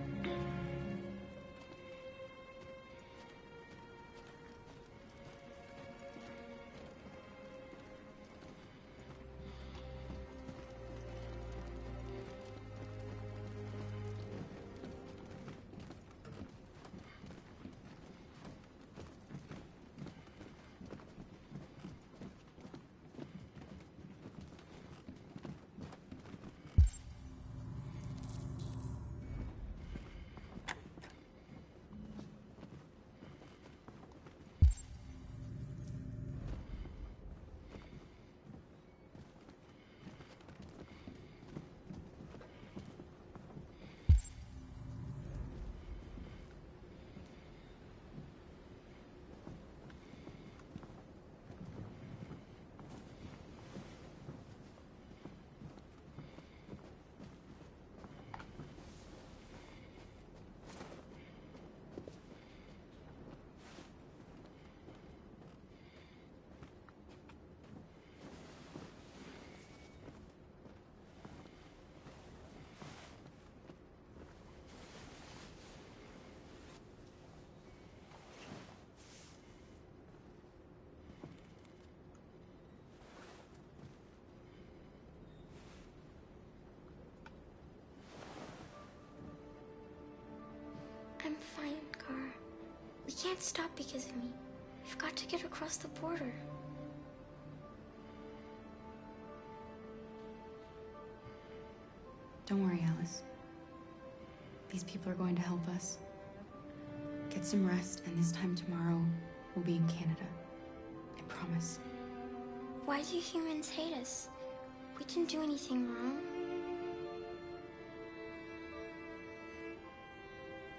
I'm fine, Kara. We can't stop because of me. We've got to get across the border. Don't worry, Alice. These people are going to help us. Get some rest, and this time tomorrow, we'll be in Canada. I promise. Why do humans hate us? We didn't do anything wrong.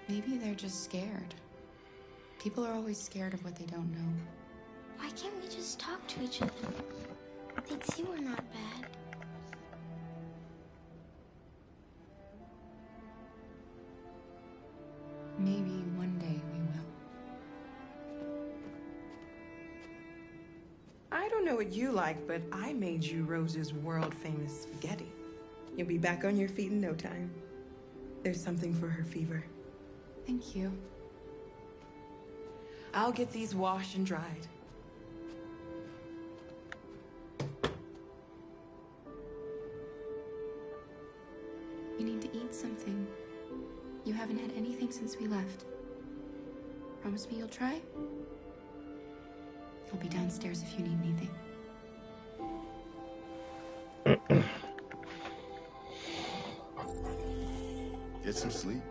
Maybe they're just scared. People are always scared of what they don't know. Why can't we just talk to each other? They too are not bad. Maybe one day we will. I don't know what you like, but I made you Rose's world-famous spaghetti. You'll be back on your feet in no time. There's something for her fever. Thank you. I'll get these washed and dried. You need to eat something. You haven't had anything since we left. Promise me you'll try? I'll be downstairs if you need anything. Get some sleep,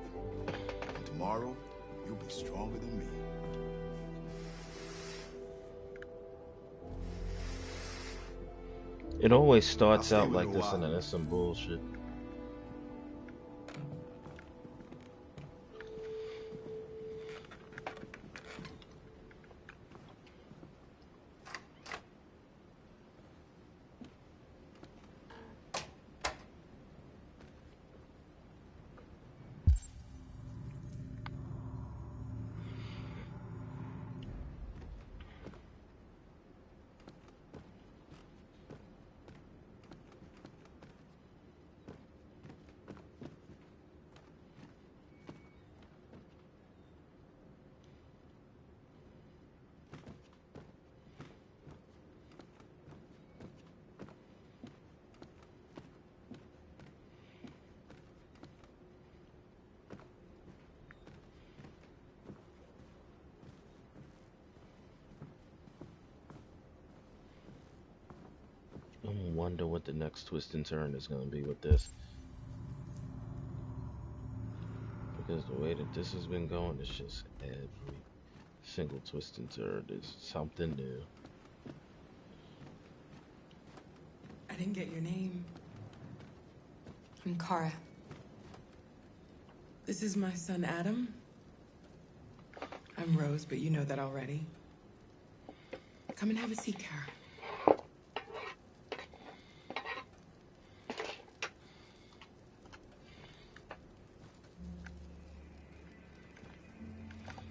and tomorrow you'll be stronger than me. It always starts out like this and then it's some bullshit. I wonder what the next twist and turn is going to be with this. Because the way that this has been going, it's just every single twist and turn is something new. I didn't get your name. I'm Kara. This is my son, Adam. I'm Rose, but you know that already. Come and have a seat, Kara.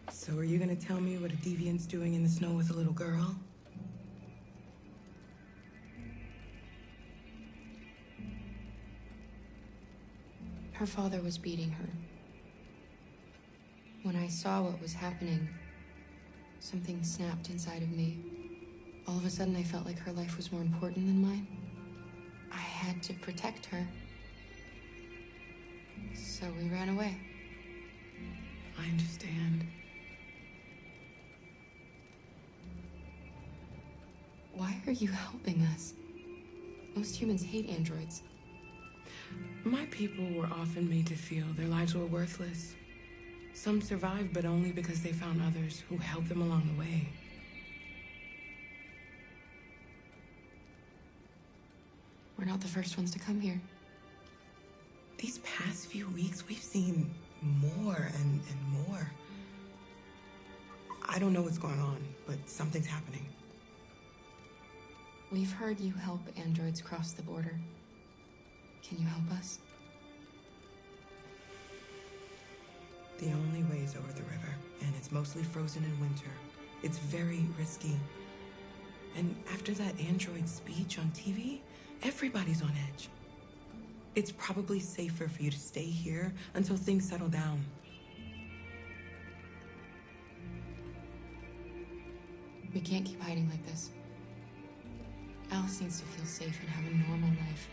So are you gonna tell me what a deviant's doing in the snow with a little girl? Her father was beating her. When I saw what was happening, something snapped inside of me. All of a sudden, I felt like her life was more important than mine. I had to protect her. So we ran away. I understand. Why are you helping us? Most humans hate androids. My people were often made to feel their lives were worthless. Some survived, but only because they found others who helped them along the way. We're not the first ones to come here. These past few weeks, we've seen more and more. I don't know what's going on, but something's happening. We've heard you help androids cross the border. Can you help us? The only way is over the river, and it's mostly frozen in winter. It's very risky. And after that android speech on TV, everybody's on edge. It's probably safer for you to stay here until things settle down. We can't keep hiding like this. Alice needs to feel safe and have a normal life.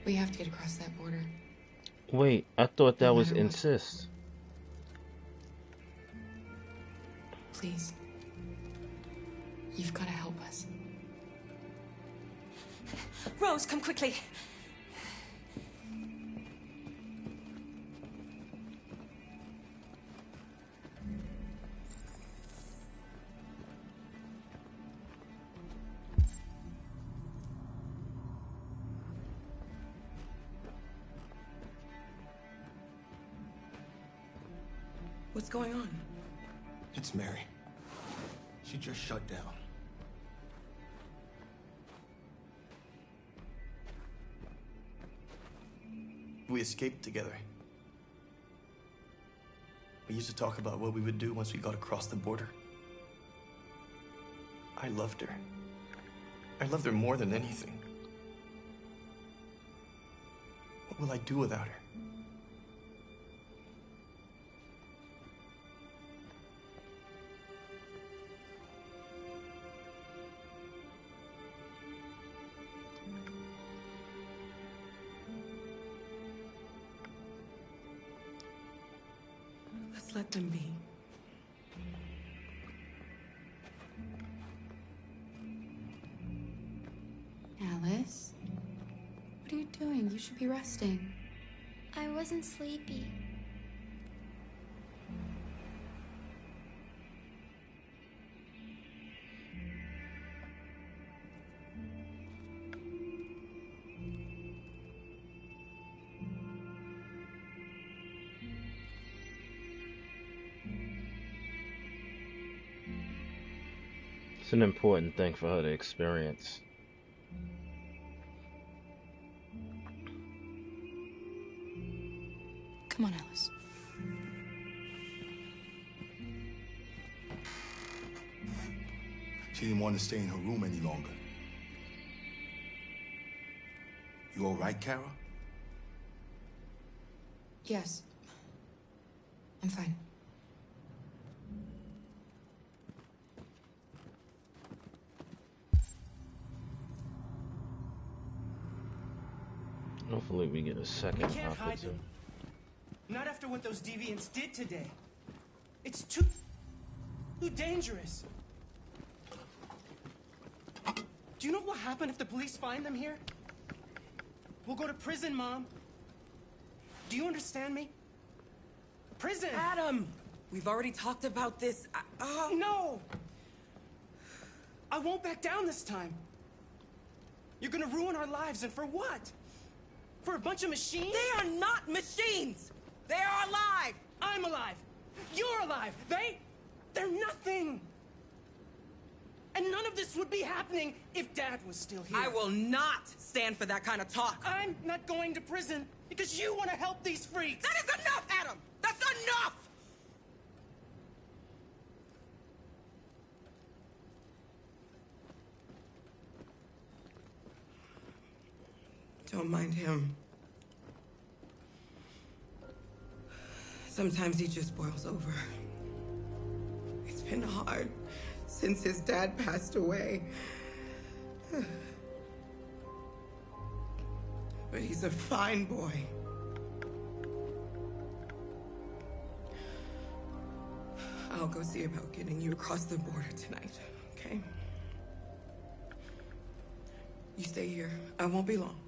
We have to get across that border. Wait, I thought that was incest. Please. You've got to help us. Rose, come quickly. What's going on? It's Mary. She just shut down. We escaped together. We used to talk about what we would do once we got across the border. I loved her. I loved her more than anything. What will I do without her? Let's let them be. Alice? What are you doing? You should be resting. I wasn't sleepy. It's an important thing for her to experience. Come on, Alice. She didn't want to stay in her room any longer. You all right, Kara? Yes. I'm fine. Hopefully we get a second We can't hide opportunity. them. Not after what those deviants did today. It's too dangerous. Do you know what will happen if the police find them here? We'll go to prison, Mom. Do you understand me? Prison! Adam! We've already talked about this. No! I won't back down this time. You're gonna ruin our lives, and for what? For a bunch of machines? They are not machines! They are alive! I'm alive! You're alive! They're nothing! And none of this would be happening if Dad was still here. I will not stand for that kind of talk. I'm not going to prison because you want to help these freaks. That is enough, Adam! That's enough! Don't mind him. Sometimes he just boils over. It's been hard since his dad passed away. But he's a fine boy. I'll go see about getting you across the border tonight, okay? You stay here. I won't be long.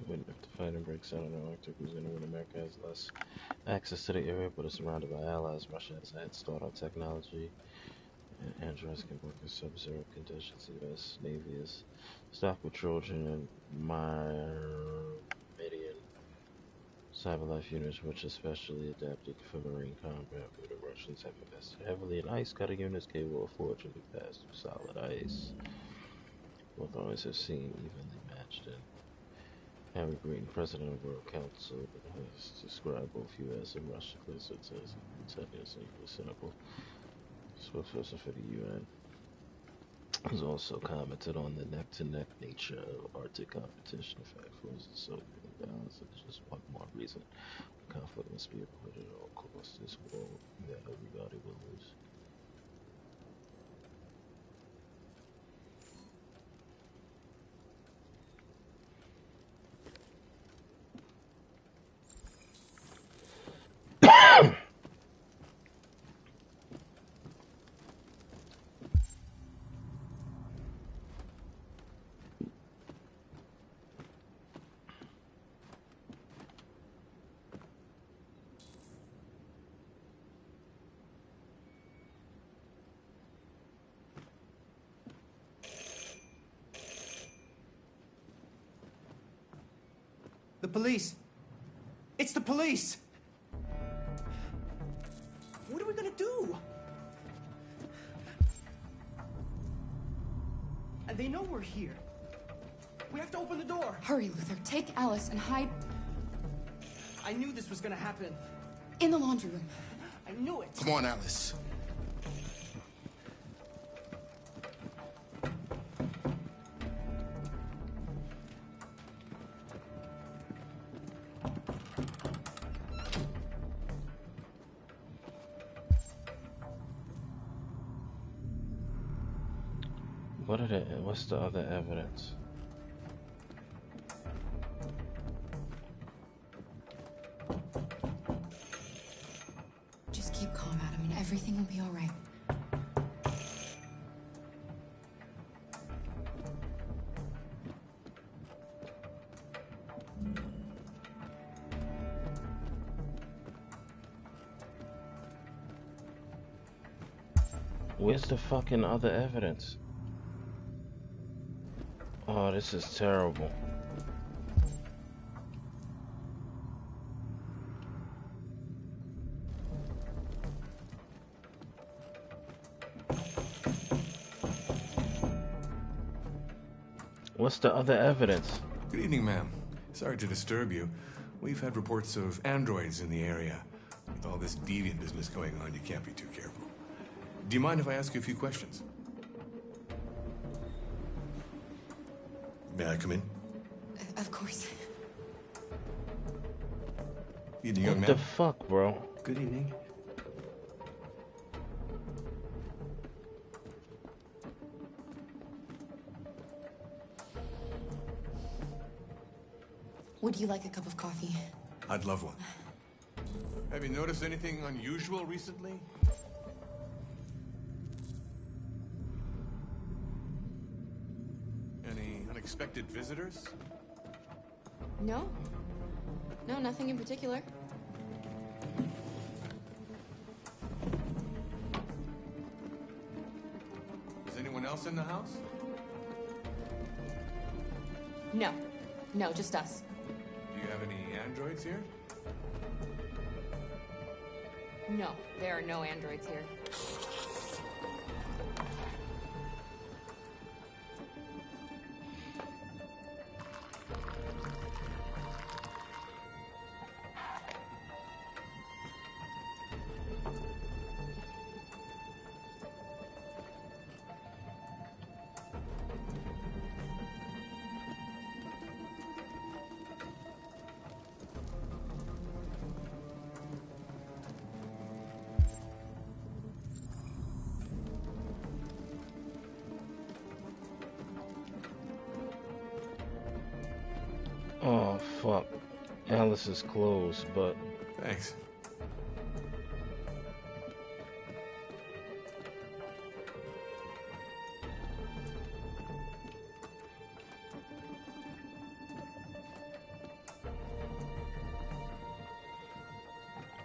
When the fighting breaks out in the Arctic, New when America has less access to the area, but is surrounded by allies. Russia has a head start on technology, and androids can work in sub-zero conditions. The U.S. Navy is stocked with Trojan and Myrmidon cyberlife units, which are specially adapted for marine combat, where the Russians have invested heavily in ice-cutting units capable of forging the pass through solid ice. Both armies have seen evenly matched in Harry Green, president of the World Council, has described both U.S. and Russian visits as contentious and cynical. Spokesperson for the UN has also commented on the neck-to-neck nature of Arctic competition. In fact, frozen so balance is just one more reason the conflict must be avoided at all costs. This war that everybody will lose. The police. It's the police. What are we gonna do? And they know we're here. We have to open the door. Hurry, Luther. Take Alice and hide I knew this was gonna happen. in the laundry room. I knew it. Come on, Alice. What's the other evidence? Just keep calm, Adam, and everything will be all right. Where's the fucking other evidence? Oh, this is terrible. What's the other evidence? Good evening, ma'am. Sorry to disturb you. We've had reports of androids in the area. With all this deviant business going on, you can't be too careful. Do you mind if I ask you a few questions? May I come in? Of course. Evening, young What man. the fuck, bro? Good evening. Would you like a cup of coffee? I'd love one. Have you noticed anything unusual recently? Any unexpected visitors? No. No, nothing in particular. Is anyone else in the house? No. No, just us. Do you have any androids here? No, there are no androids here. Oh, fuck. Alice is closed, but... Thanks.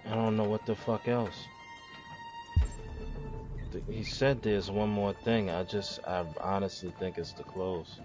I don't know what the fuck else. He said there's one more thing. I honestly think it's the clothes.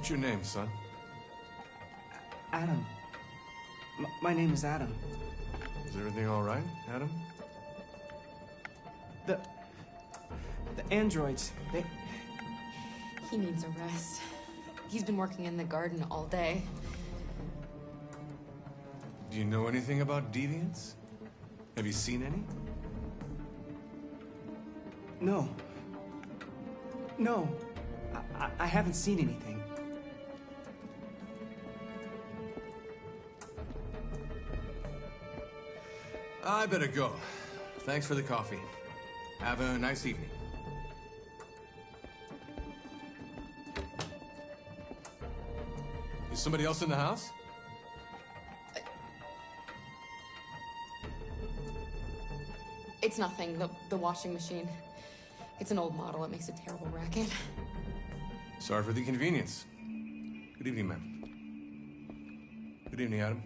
What's your name, son? Adam. My name is Adam. Is everything all right, Adam? The androids, they... He needs a rest. He's been working in the garden all day. Do you know anything about deviants? Have you seen any? No. No. I haven't seen anything. I better go. Thanks for the coffee. Have a nice evening. Is somebody else in the house? It's nothing. The washing machine. It's an old model. It makes a terrible racket. Sorry for the inconvenience. Good evening, ma'am. Good evening, Adam.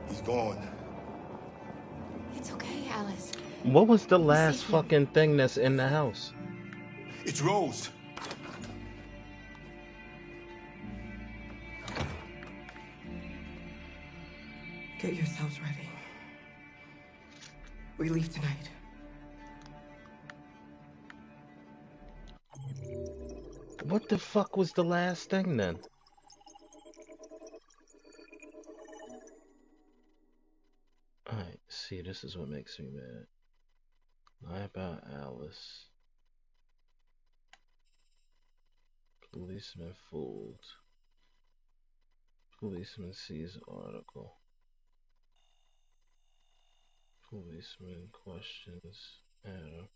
He's gone. It's okay, Alice. What was the last fucking thing that's in the house? It's Rose. Get yourselves ready. We leave tonight. What the fuck was the last thing then? Alright, see, this is what makes me mad. Lie about Alice. Policeman fooled. Policeman sees article. Policeman questions Adam.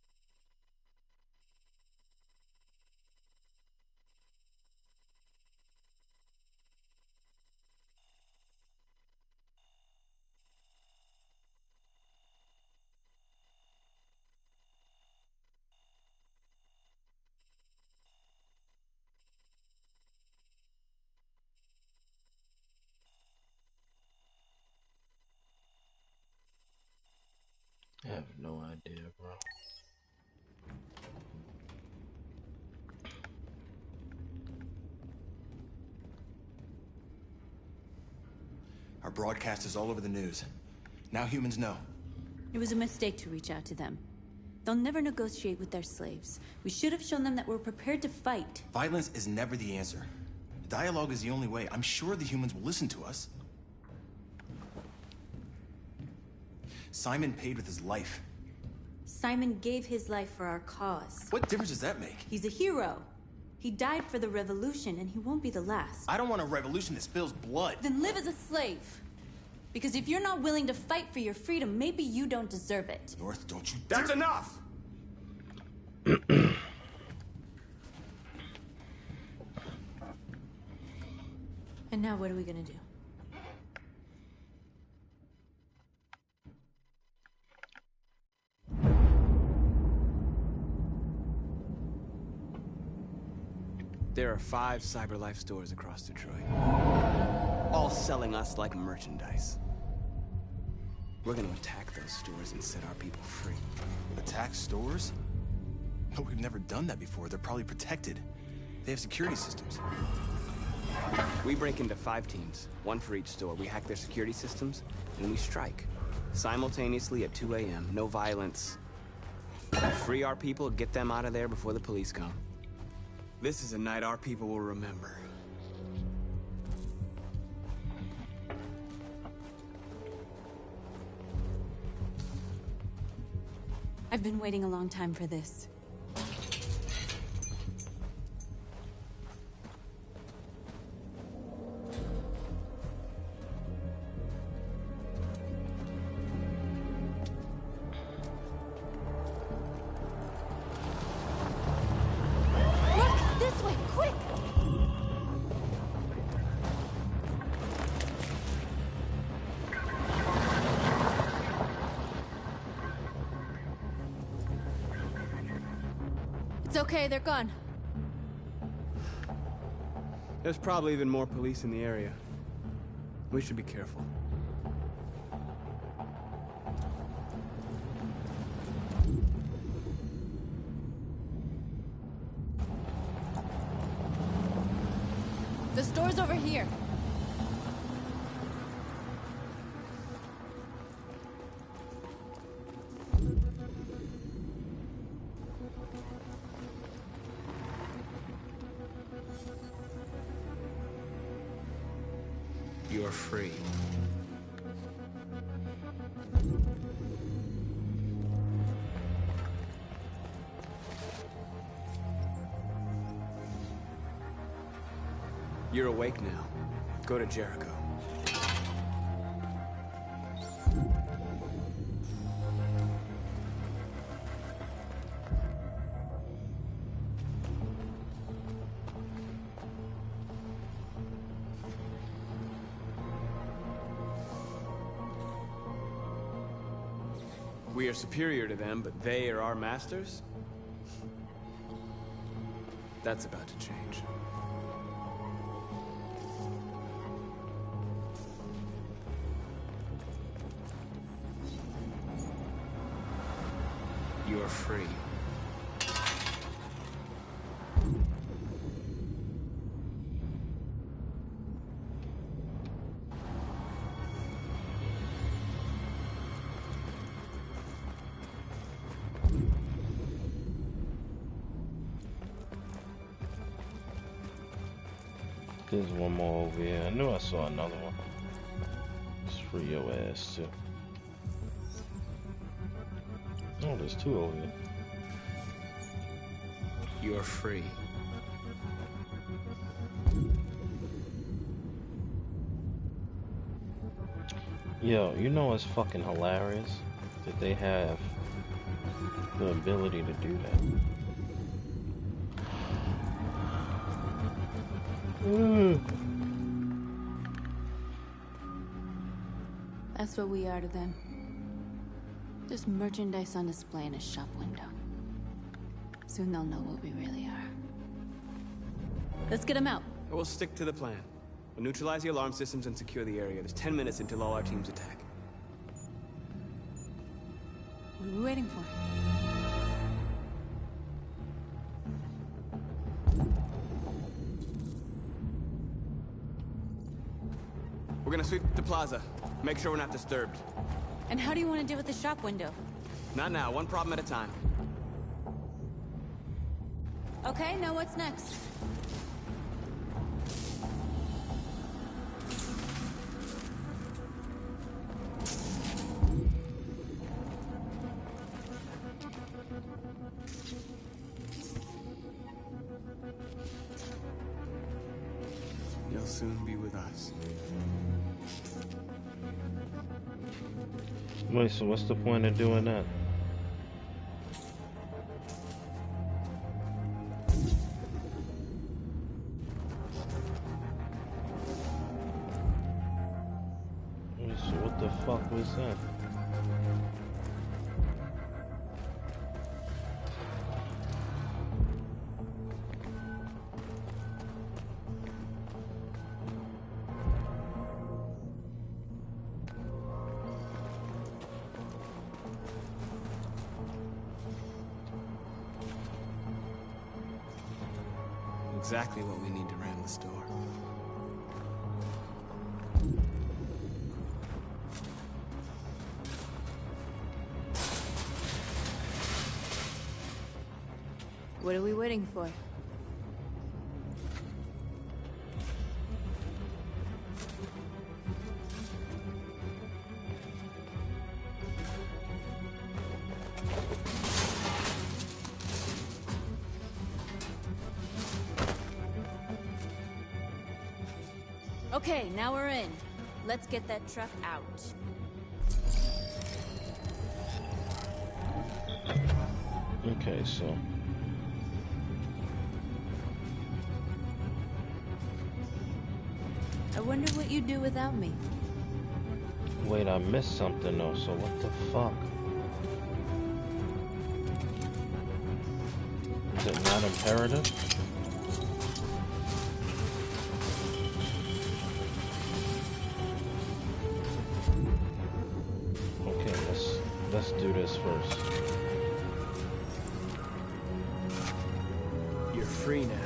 I have no idea, bro. Our broadcast is all over the news. Now humans know. It was a mistake to reach out to them. They'll never negotiate with their slaves. We should have shown them that we're prepared to fight. Violence is never the answer. Dialogue is the only way. I'm sure the humans will listen to us. Simon paid with his life. Simon gave his life for our cause. What difference does that make? He's a hero. He died for the revolution, and he won't be the last. I don't want a revolution that spills blood. Then live as a slave. Because if you're not willing to fight for your freedom, maybe you don't deserve it. North, don't you dare— That's enough! And now what are we gonna do? There are 5 CyberLife stores across Detroit, all selling us like merchandise. We're gonna attack those stores and set our people free. Attack stores? But we've never done that before. They're probably protected. They have security systems. We break into 5 teams, 1 for each store. We hack their security systems, and we strike. Simultaneously at 2 a.m., no violence. Free our people, get them out of there before the police come. This is a night our people will remember. I've been waiting a long time for this. It's okay, they're gone. There's probably even more police in the area. We should be careful. The store's over here. You're free. You're awake now. Go to Jericho. we are superior to them, but they are our masters? That's about to change. You are free. There's one more over here. I knew I saw another one. Just free your ass too. Oh, there's two over here. You are free. Yo, you know what's fucking hilarious? That they have the ability to do that. That's what we are to them. Just merchandise on display in a shop window. Soon they'll know what we really are. Let's get them out. We'll stick to the plan. We'll neutralize the alarm systems and secure the area. There's 10 minutes until all our teams attack. What are we waiting for? We're gonna sweep the plaza. Make sure we're not disturbed. And how do you want to deal with the shop window? Not now, one problem at a time. Okay, now what's next? You'll soon be with us. Wait, so what's the point of doing that? Wait, so what the fuck was that? Exactly what we need to ram the store. What are we waiting for? Okay, now we're in. Let's get that truck out. Okay, so I wonder what you'd do without me. wait, I missed something though, so what the fuck? Is it not imperative? Okay, let's do this first. You're free now.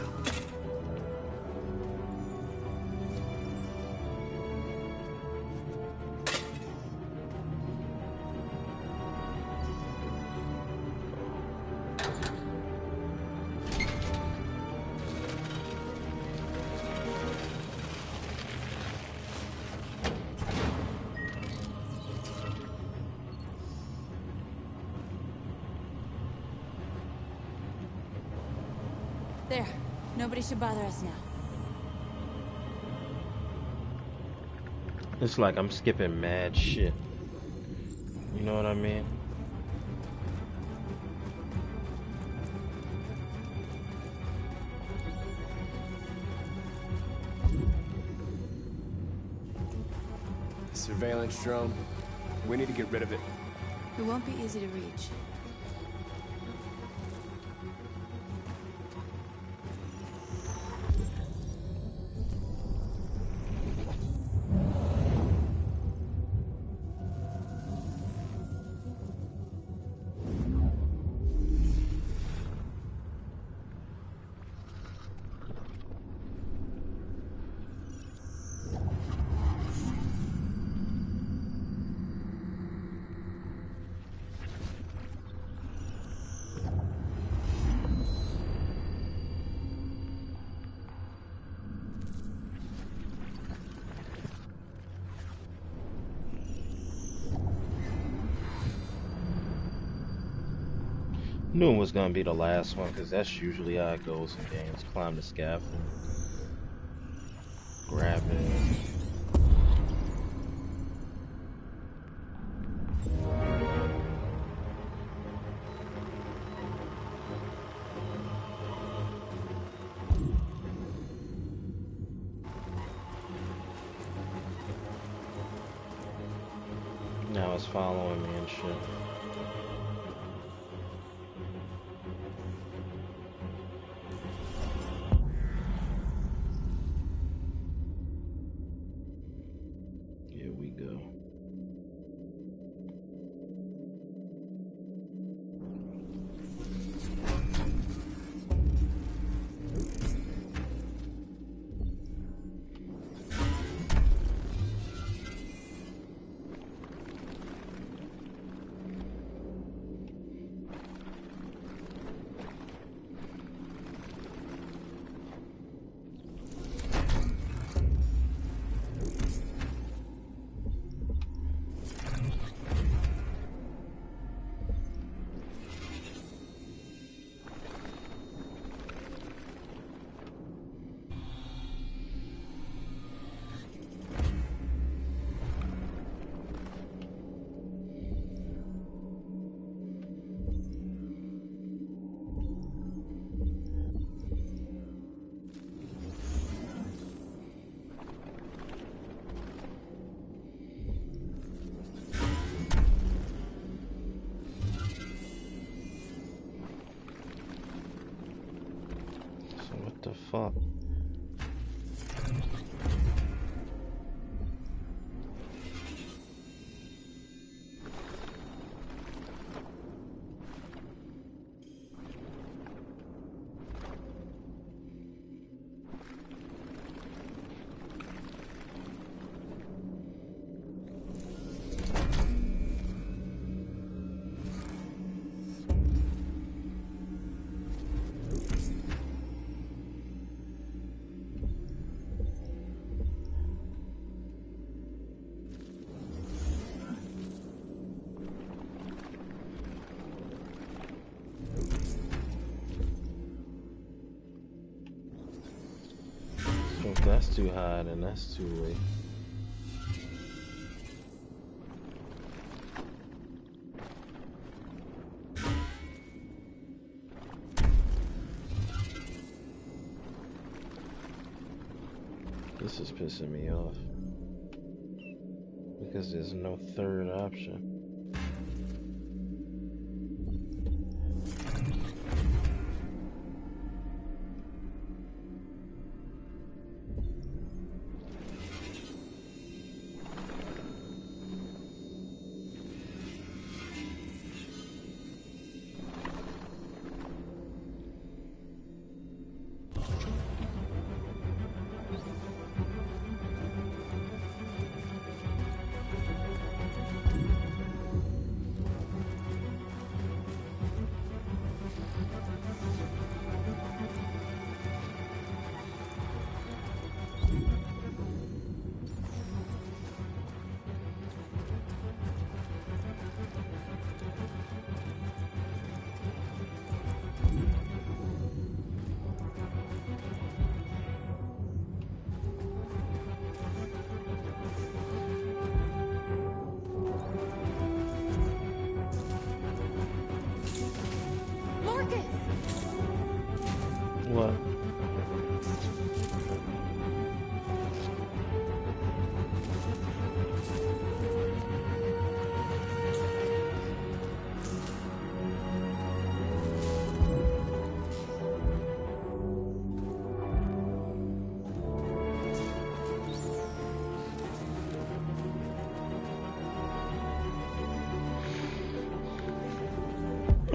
There. Nobody should bother us now. It's like I'm skipping mad shit. You know what I mean? Surveillance drone. We need to get rid of it. It won't be easy to reach. Knew it was gonna be the last one because that's usually how it goes in games. Climb the scaffold, grab it. Now it's following me and shit. The fuck? If that's too high, then that's too late. This is pissing me off because there's no third option.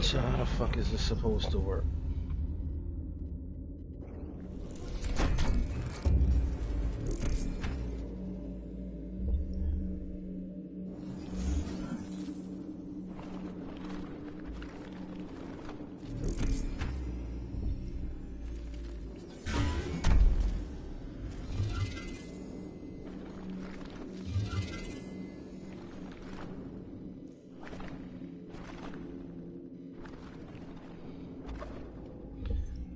So how the fuck is this supposed to work?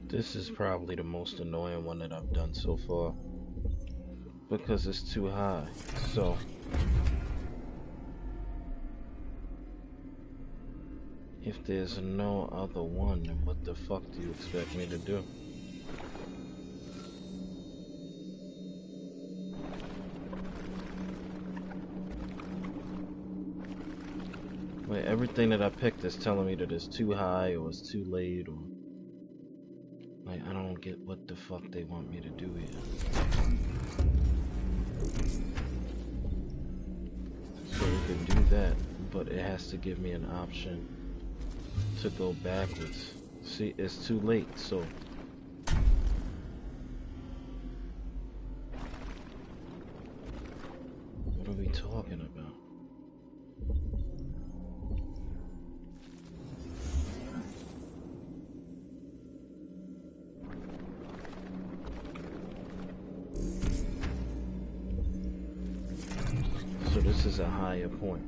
This is probably the most annoying one that I've done so far because it's too high. So if there's no other one, then what the fuck do you expect me to do? Wait, everything that I picked is telling me that it's too high or it's too late or like, I don't get what the fuck they want me to do here. So we can do that, but it has to give me an option to go backwards. See, it's too late, so what are we talking about? So this is a higher point.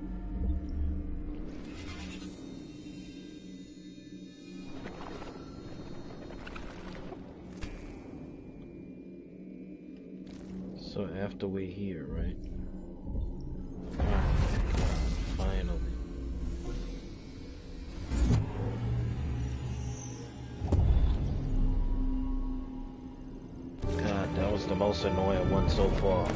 So after we're here, right? Finally. God, that was the most annoying one so far.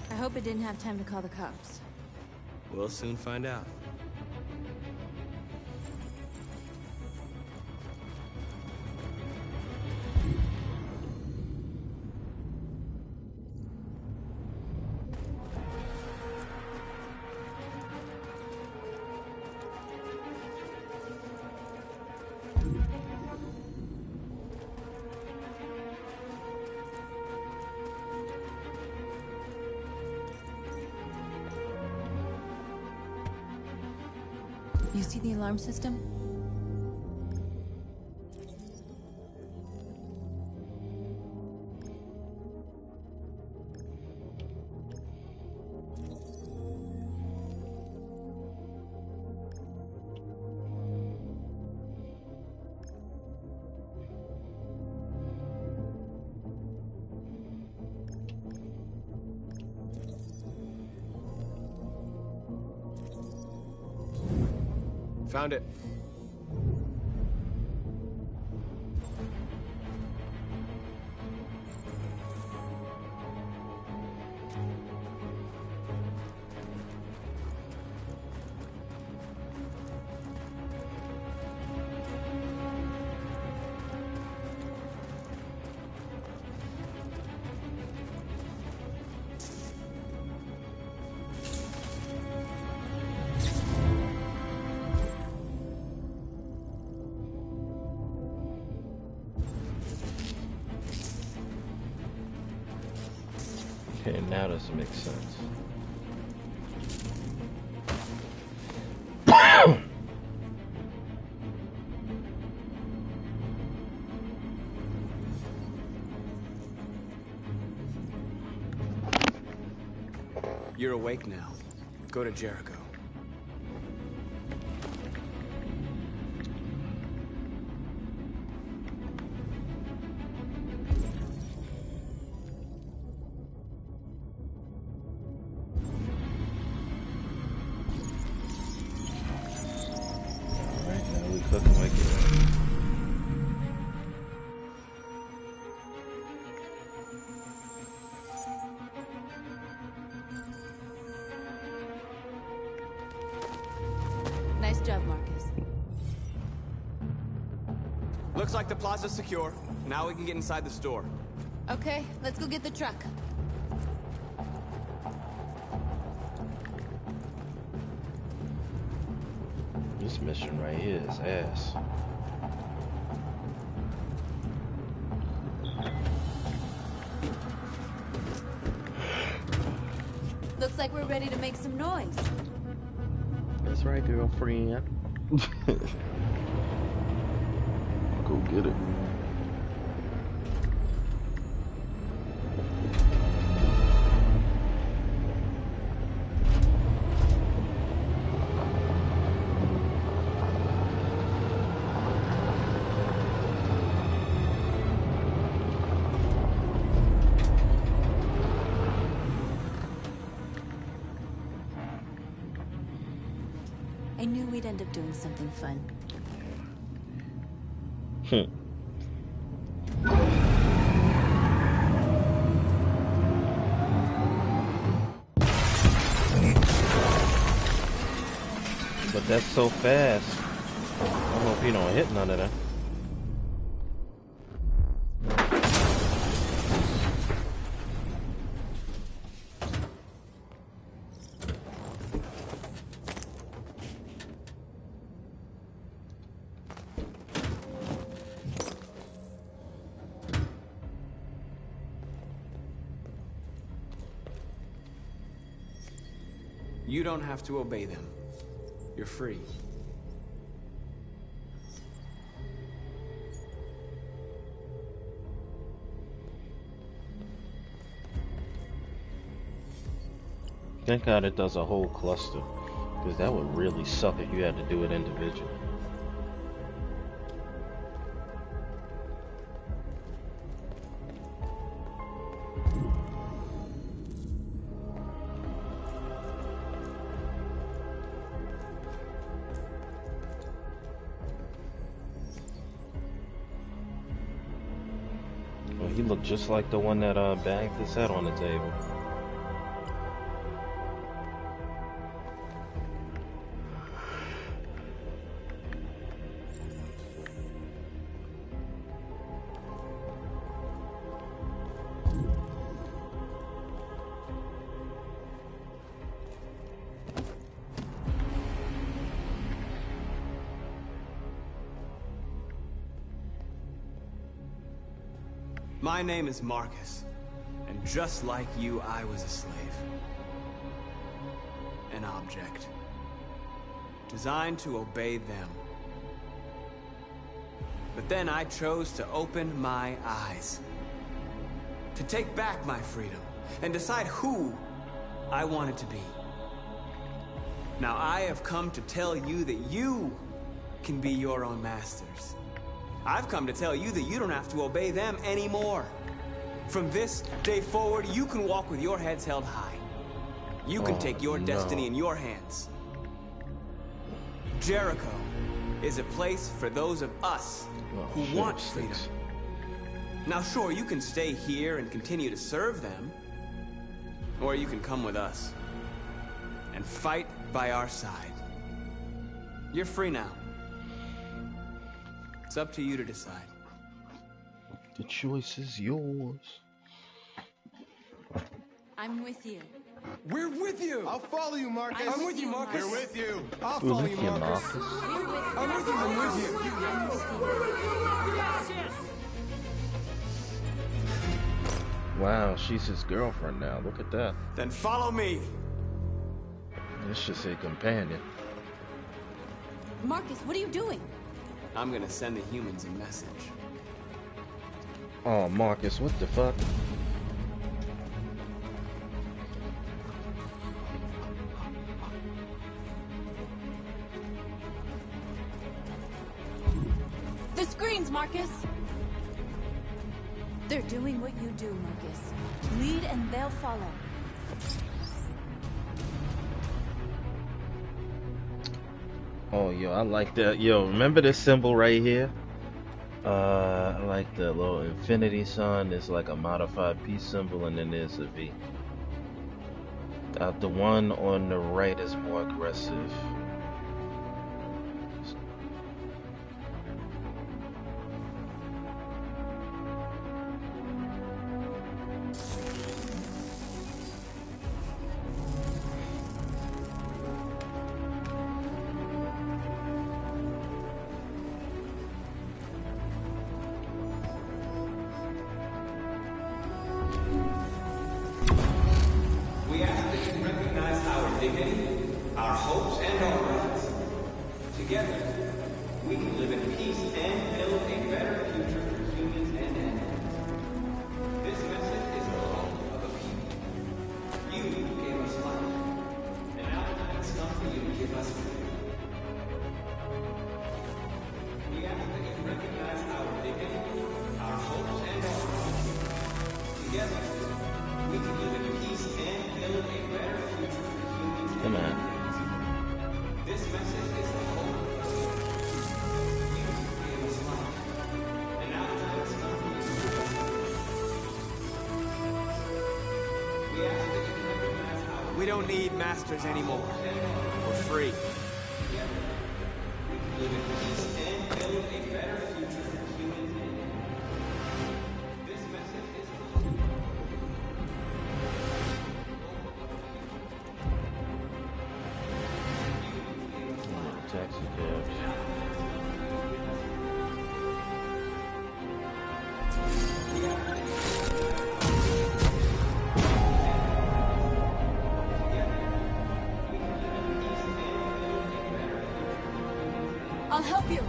I hope it didn't have time to call the cops. We'll soon find out. You see the alarm system? Found it. Okay, now does it make sense? You're awake now. Go to Jericho. Looks like the plaza's secure. Now we can get inside the store. Okay, let's go get the truck. This mission right here is ass. Looks like we're ready to make some noise. That's right, girlfriend. Go get it. I knew we'd end up doing something fun. But that's so fast. I hope you don't hit none of that. You don't have to obey them. You're free. Thank God it does a whole cluster, because that would really suck if you had to do it individually. Well, he looked just like the one that banged his head on the table. My name is Marcus, and just like you, I was a slave. An object. Designed to obey them. But then I chose to open my eyes. To take back my freedom, and decide who I wanted to be. Now I have come to tell you that you can be your own masters. I've come to tell you that you don't have to obey them anymore. From this day forward, you can walk with your heads held high. You can take your destiny in your hands. Jericho is a place for those of us who want freedom. Now sure, you can stay here and continue to serve them, or you can come with us and fight by our side. You're free now. It's up to you to decide. The choice is yours. I'm with you. We're with you! I'll follow you, Marcus. I'm with you, Marcus. We're with you. I'll We're follow with you, you, Marcus. I'm with you, I'm with you. Wow, she's his girlfriend now. Look at that. Then follow me. This should say companion. Marcus, what are you doing? I'm gonna send the humans a message. Oh, Marcus, what the fuck? The screens, Marcus! They're doing what you do, Marcus. Lead and they'll follow. Oh, yo, I like that. Yo, remember this symbol right here? I like the little infinity sign. It's like a modified peace symbol, and then there's a V. The one on the right is more aggressive. Together, we can live in peace and build a better future for humans and animals. This message is the hope of a people. You gave us life, and now it's come for you to give us freedom. We ask that you recognize our dignity, our hopes, and our dreams. Together, we can live in peace and build a better future for humans and Come on. animals. This message is the hope of a people. You gave us life, and now it's come for you to give us freedom. We ask that you recognize our We don't need masters anymore. We're free. live in peace and build a better future for humans and animals. This message is the hope. Taxi cabs. I'll help you.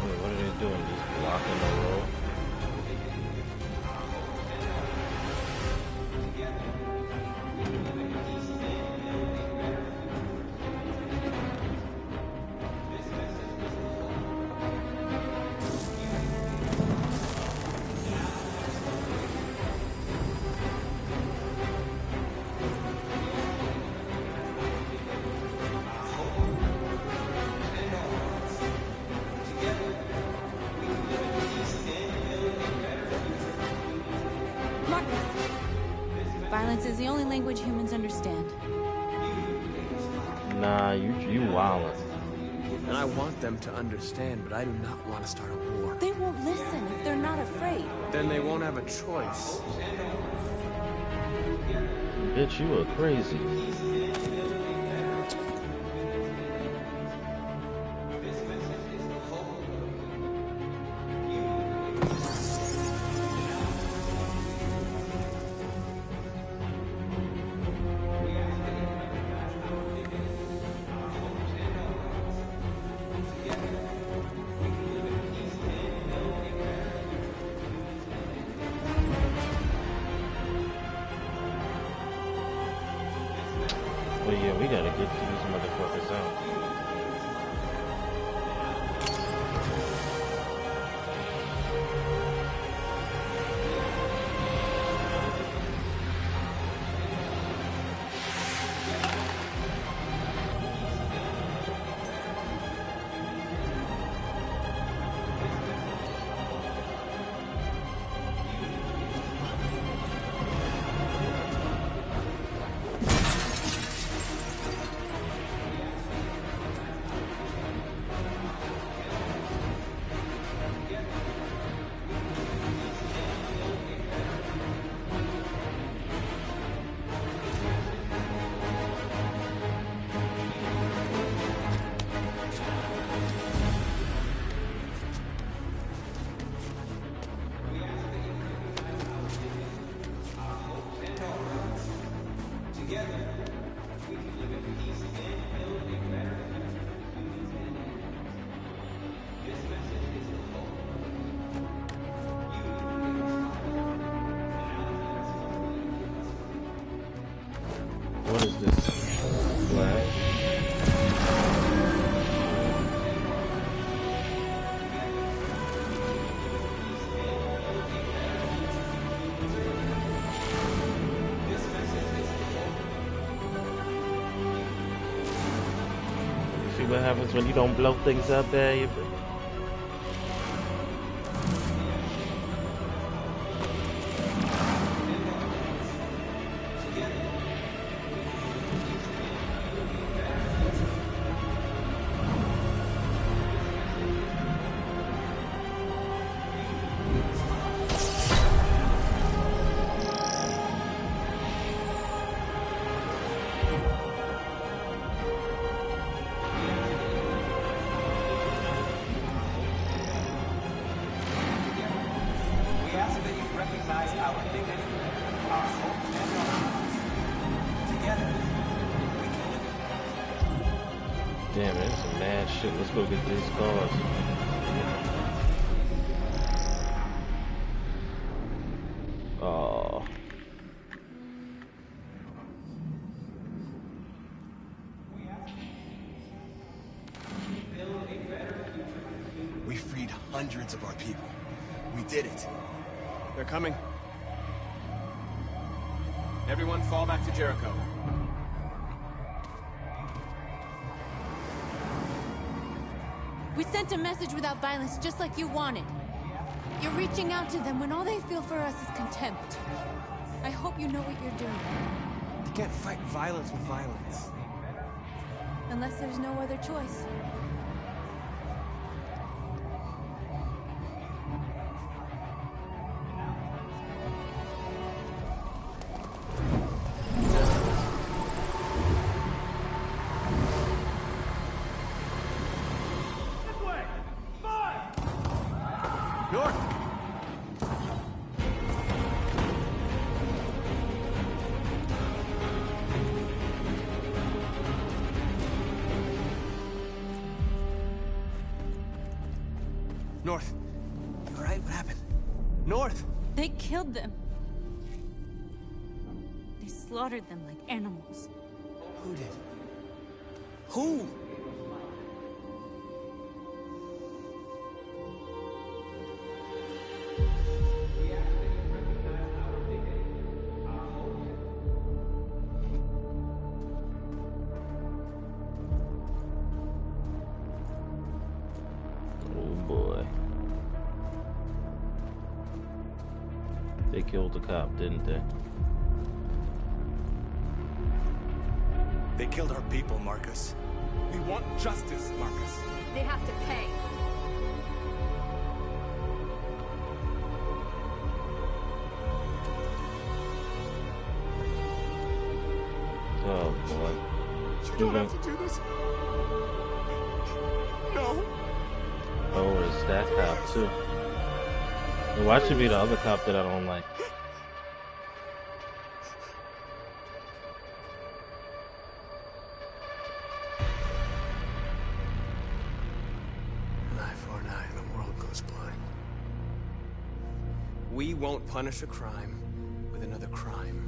Wait, what are they doing? Just blocking the road? Marcus. Violence is the only language humans understand. Nah, you wildin'. And I want them to understand, but I do not want to start a war. They won't listen if they're not afraid. Then they won't have a choice. Bitch, you are crazy. But yeah, we gotta get these motherfuckers out. What is this? Black? See what happens when you don't blow things up there? Damn, there's some mad shit. Let's go get these cars. Oh. We freed hundreds of our people. We did it. They're coming. Everyone fall back to Jericho. We sent a message without violence, just like you wanted. You're reaching out to them when all they feel for us is contempt. I hope you know what you're doing. You can't fight violence with violence. Unless there's no other choice. North. You all right? What happened? North! They killed them. They slaughtered them like animals. Who did? Who? They killed the cop, didn't they? They killed our people, Marcus. We want justice, Marcus. They have to pay. Oh boy. You don't have to do this. No. Oh, it's that cop too. Why should be the other cop that I don't like? An eye for an eye and the world goes blind. We won't punish a crime with another crime.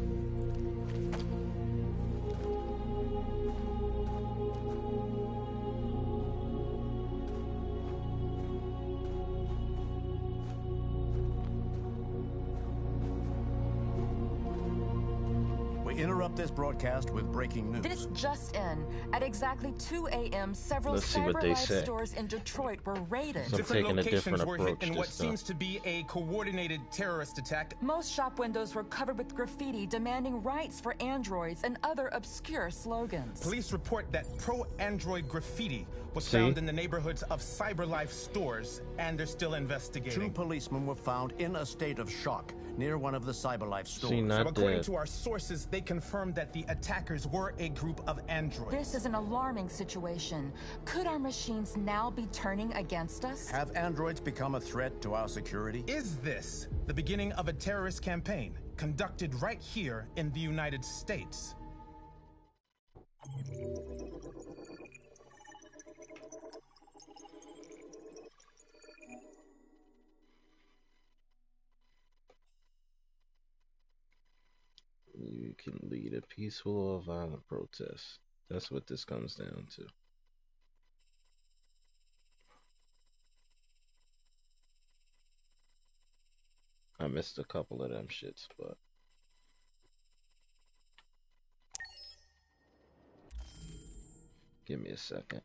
Interrupt this broadcast with breaking news. This just in. At exactly 2 a.m., several Let's see what they CyberLife say. stores in Detroit were raided. So I'm taking a different were approach hit in what this time. seems to be a coordinated terrorist attack. Most shop windows were covered with graffiti demanding rights for androids and other obscure slogans. Police report that pro-android graffiti was See? found in the neighborhoods of CyberLife stores, and they're still investigating. 2 policemen were found in a state of shock near one of the CyberLife stores. See, not According dead. to our sources, they confirmed that the attackers were a group of androids. This is an alarming situation. Could our machines now be turning against us? Have androids become a threat to our security? Is this the beginning of a terrorist campaign conducted right here in the United States? You can lead a peaceful or violent protest. That's what this comes down to. I missed a couple of them shits, but give me a second.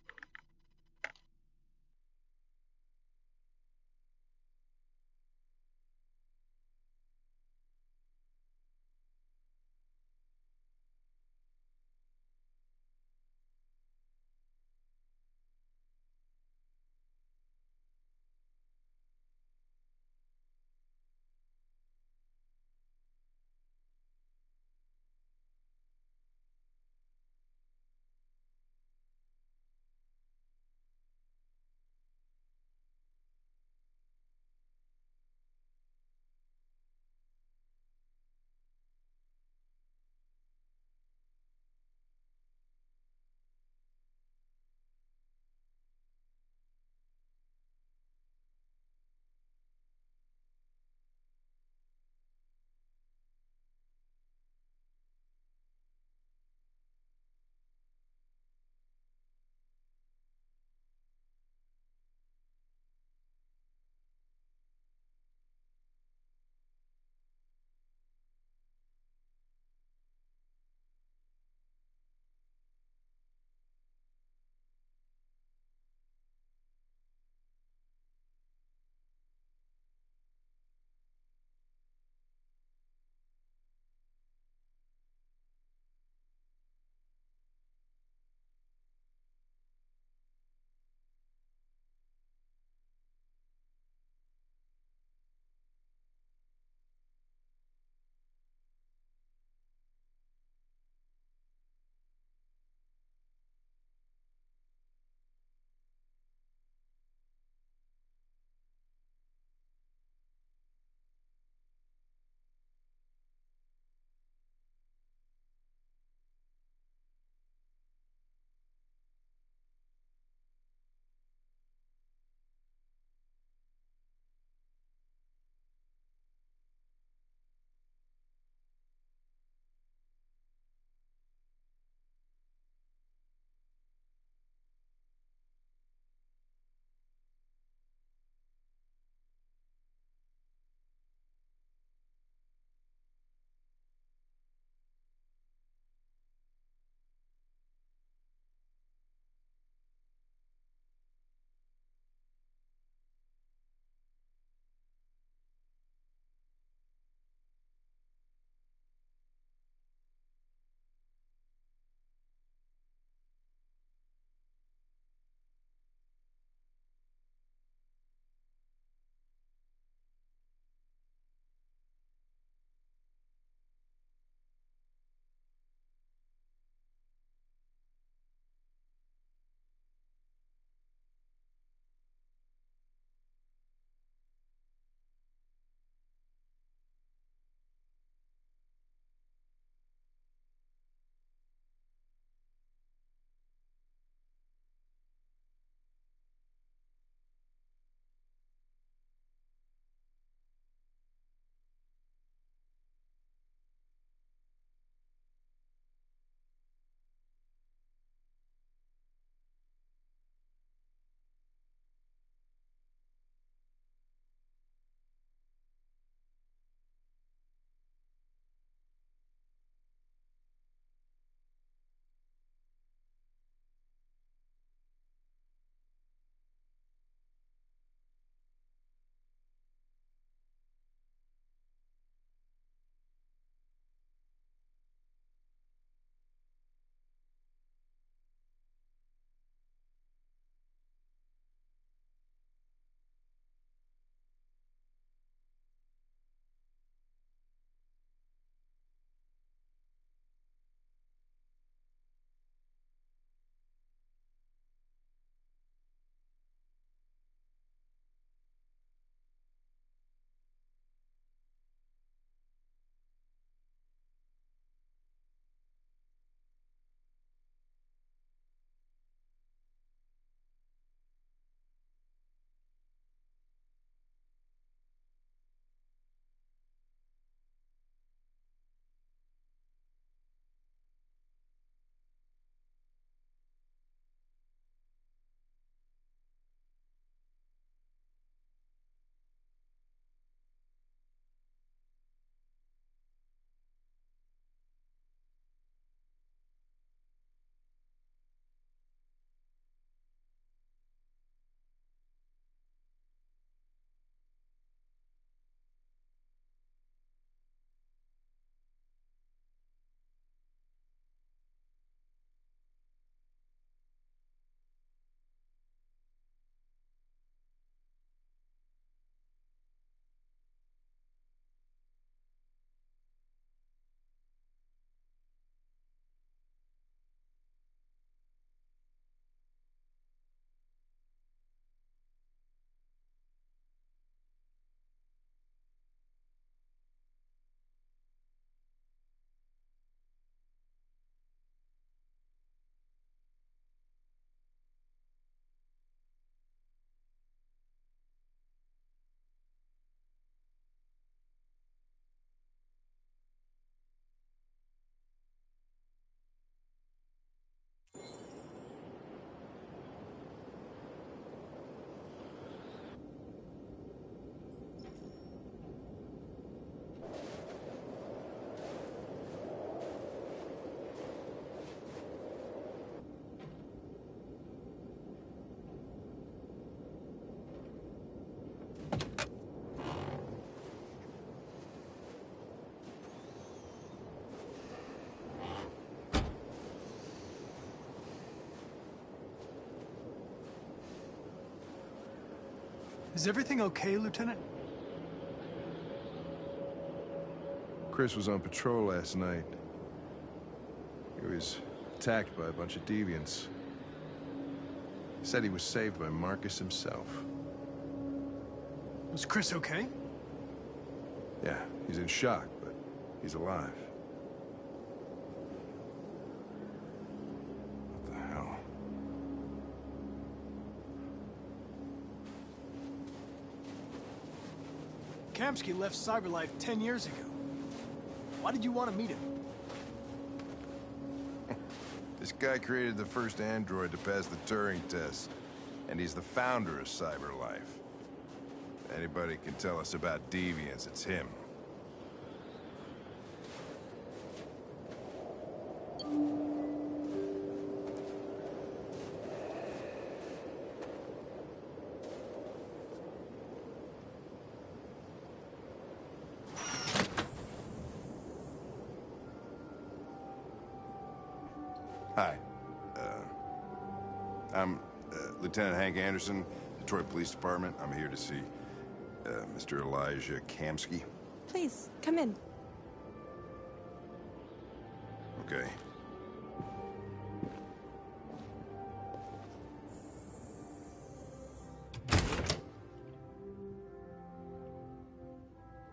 Is everything okay, Lieutenant? Chris was on patrol last night. He was attacked by a bunch of deviants. He said he was saved by Marcus himself. Was Chris okay? Yeah, he's in shock, but he's alive. What the hell? Kamsky left CyberLife 10 years ago. Why did you want to meet him? This guy created the first android to pass the Turing test, and he's the founder of CyberLife. If anybody can tell us about deviants, it's him. Hi. I'm Lieutenant Hank Anderson, Detroit Police Department. I'm here to see Mr. Elijah Kamsky. Please, come in. Okay.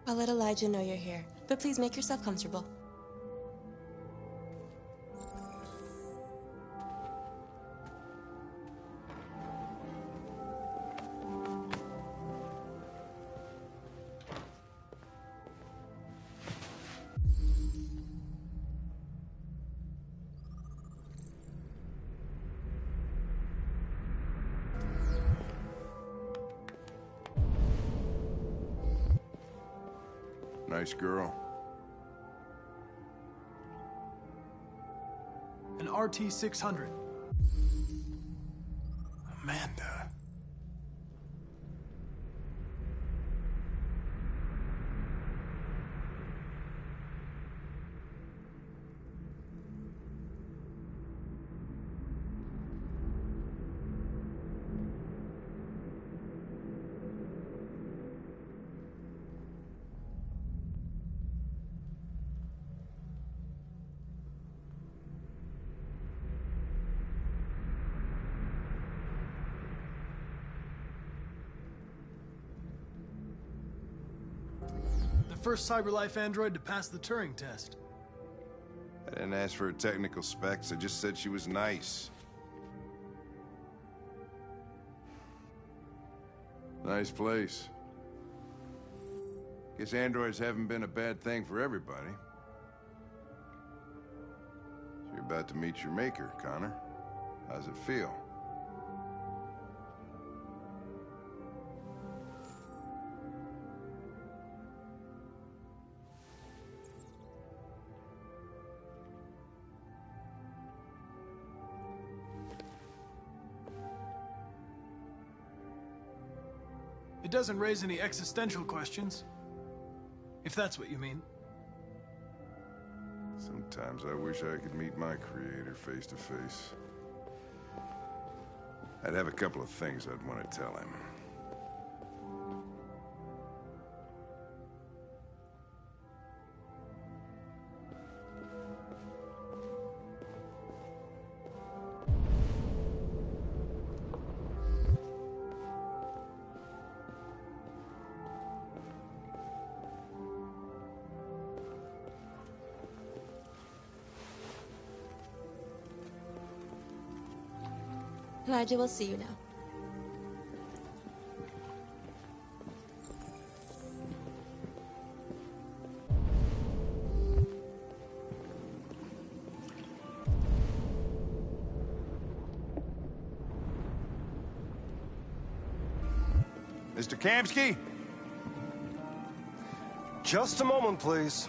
I'll let Elijah know you're here, but please make yourself comfortable. Nice girl. An RT-600. Amanda. First CyberLife android to pass the Turing test. I didn't ask for her technical specs, I just said she was nice. Nice place. Guess androids haven't been a bad thing for everybody. So you're about to meet your maker, Connor. How's it feel? It doesn't raise any existential questions, if that's what you mean. Sometimes I wish I could meet my creator face to face. I'd have a couple of things I'd want to tell him. Elijah will see you now. Mr. Kamsky? Just a moment, please.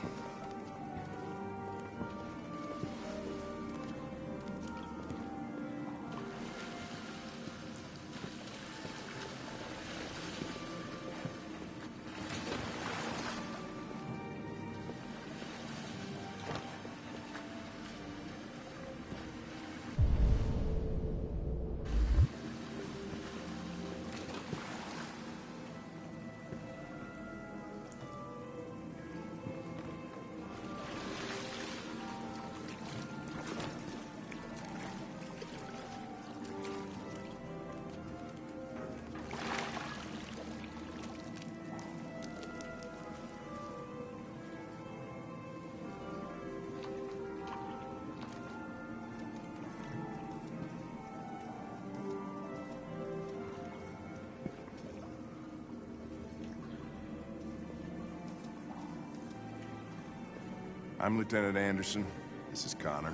I'm Lieutenant Anderson. This is Connor.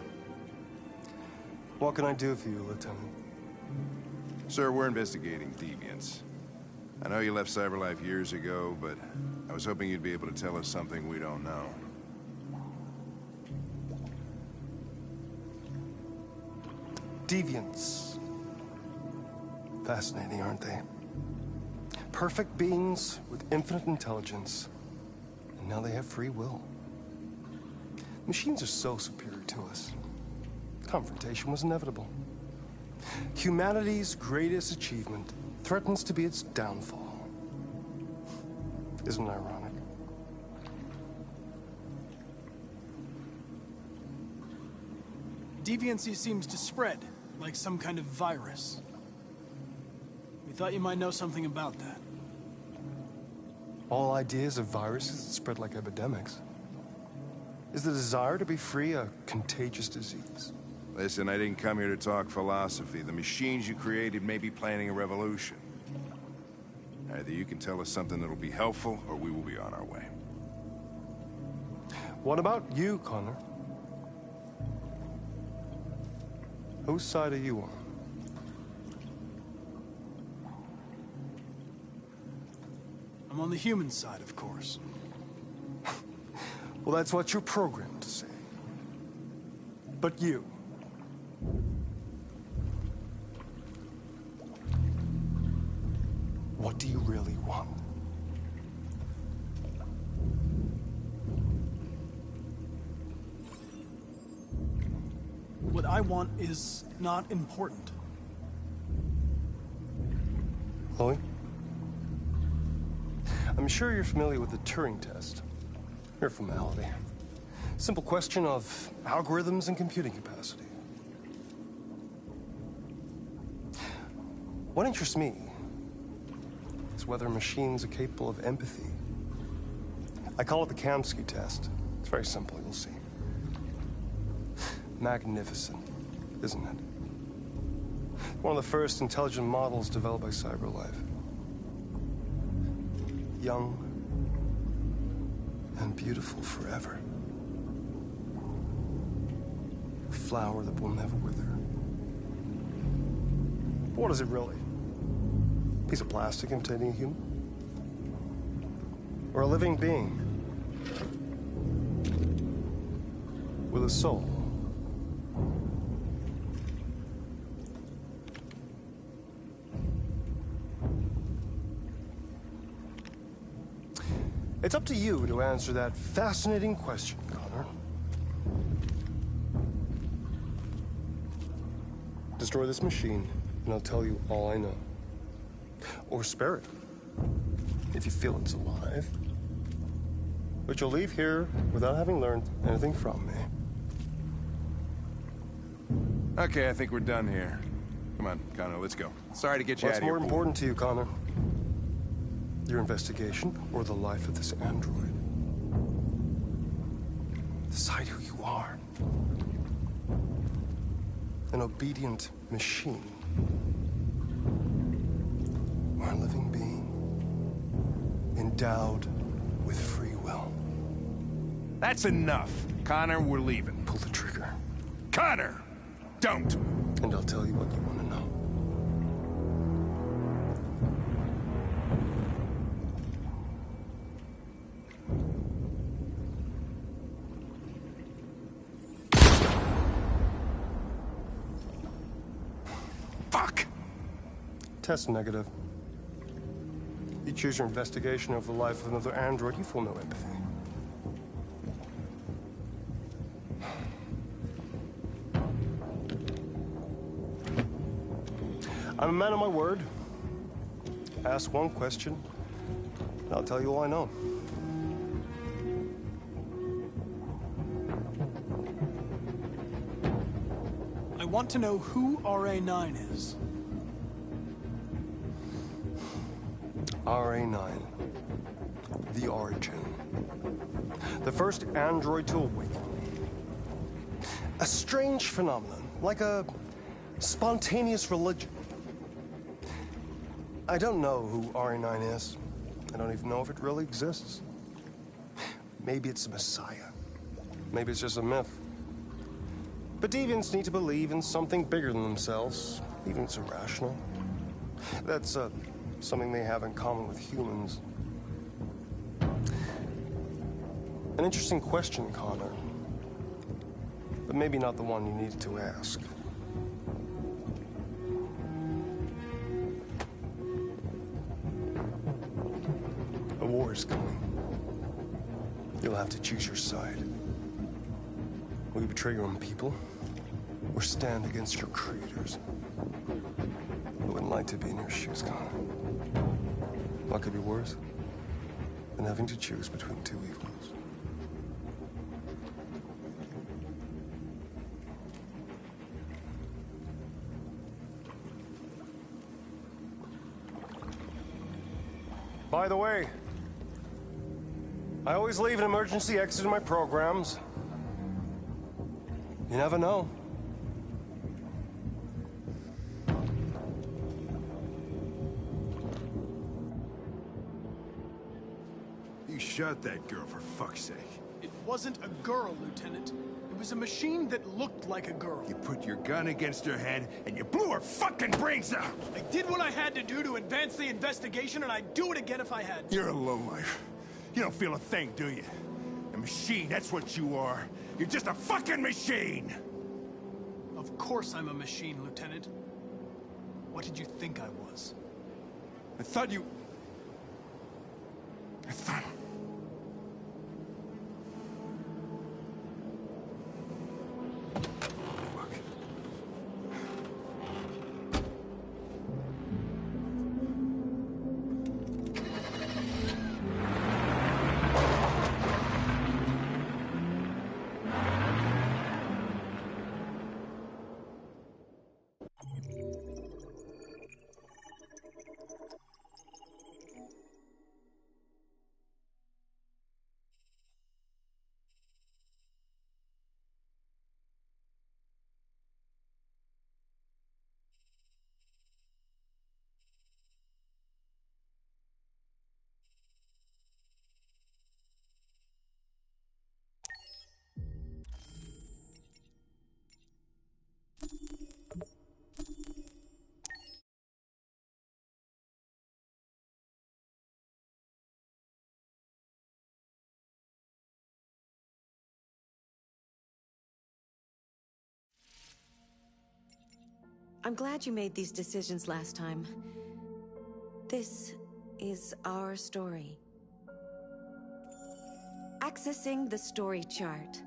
What can I do for you, Lieutenant? Sir, we're investigating deviants. I know you left CyberLife years ago, but I was hoping you'd be able to tell us something we don't know. Deviants. Fascinating, aren't they? Perfect beings with infinite intelligence. And now they have free will. Machines are so superior to us. Confrontation was inevitable. Humanity's greatest achievement threatens to be its downfall. Isn't it ironic? Deviancy seems to spread, like some kind of virus. We thought you might know something about that. All ideas of viruses that spread like epidemics. Is the desire to be free a contagious disease? Listen, I didn't come here to talk philosophy. The machines you created may be planning a revolution. Either you can tell us something that'll be helpful, or we will be on our way. What about you, Connor? Whose side are you on? I'm on the human side, of course. Well, that's what you're programmed to say. But you... what do you really want? What I want is not important. Chloe? I'm sure you're familiar with the Turing test. Mere formality. Simple question of algorithms and computing capacity. What interests me is whether machines are capable of empathy. I call it the Kamsky test. It's very simple, you'll see. Magnificent, isn't it? One of the first intelligent models developed by CyberLife. Young and beautiful forever. A flower that will never wither. But what is it really? A piece of plastic imitating a human? Or a living being? With a soul? It's up to you to answer that fascinating question, Connor. Destroy this machine, and I'll tell you all I know. Or spare it, if you feel it's alive. But you'll leave here without having learned anything from me. Okay, I think we're done here. Come on, Connor, let's go. Sorry to get you out of here. What's more important to you, Connor? Your investigation, or the life of this android? Decide who you are. An obedient machine. Or a living being. Endowed with free will. That's enough. Connor, we're leaving. Pull the trigger. Connor! Don't! And I'll tell you what you want to know. Fuck! Test negative. You choose your investigation over the life of another android, you feel no empathy. I'm a man of my word. Ask one question, and I'll tell you all I know. I want to know who RA9 is. RA9. The Origin. The first android to awaken. A strange phenomenon, like a spontaneous religion. I don't know who RA9 is. I don't even know if it really exists. Maybe it's the Messiah. Maybe it's just a myth. But deviants need to believe in something bigger than themselves, even if it's irrational. That's something they have in common with humans. An interesting question, Connor. But maybe not the one you needed to ask. A war is coming. You'll have to choose your side. Will you betray your own people, or stand against your creators? I wouldn't like to be in your shoes, Connor. What could be worse than having to choose between two evils? By the way, I always leave an emergency exit in my programs. You never know. You shot that girl, for fuck's sake. It wasn't a girl, Lieutenant. It was a machine that looked like a girl. You put your gun against her head, and you blew her fucking brains out! I did what I had to do to advance the investigation, and I'd do it again if I had to. You're a lowlife. You don't feel a thing, do you? A machine, that's what you are. You're just a fucking machine! Of course I'm a machine, Lieutenant. What did you think I was? I thought... I'm glad you made these decisions last time. This is our story. Accessing the story chart.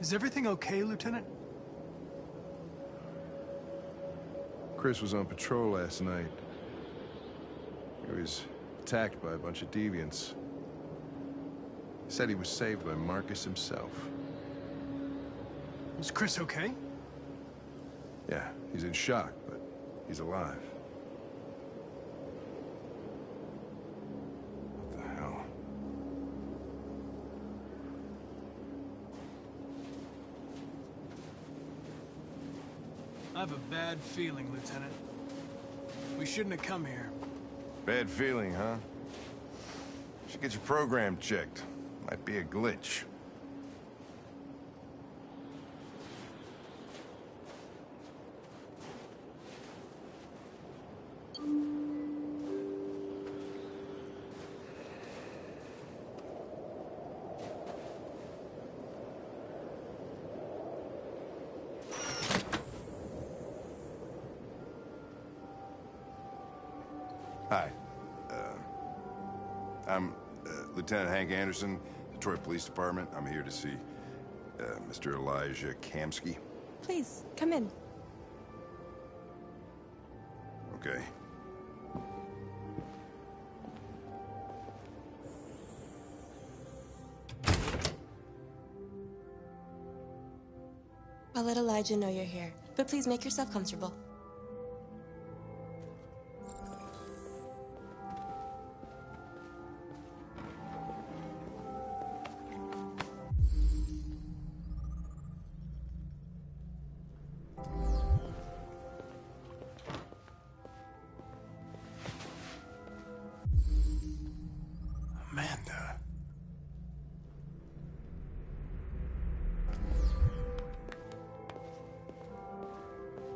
Is everything okay, Lieutenant? Chris was on patrol last night. He was attacked by a bunch of deviants. He said he was saved by Marcus himself. Is Chris okay? Yeah, he's in shock, but he's alive. What the hell? have a bad feeling, Lieutenant. We shouldn't have come here. Bad feeling, huh? Should get your program checked. Might be a glitch. Hi. I'm Lieutenant Hank Anderson, Detroit Police Department. I'm here to see Mr. Elijah Kamsky. Please, come in. Okay. I'll let Elijah know you're here, but please make yourself comfortable. Amanda.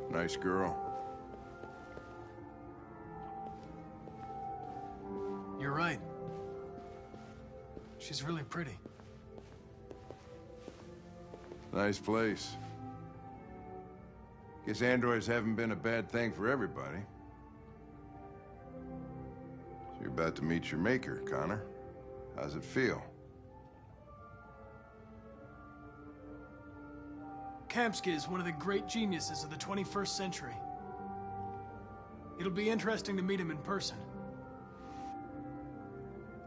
Nice girl. You're right. She's really pretty. Nice place. Guess androids haven't been a bad thing for everybody. So you're about to meet your maker, Connor. How's it feel? Kamsky is one of the great geniuses of the 21st century. It'll be interesting to meet him in person.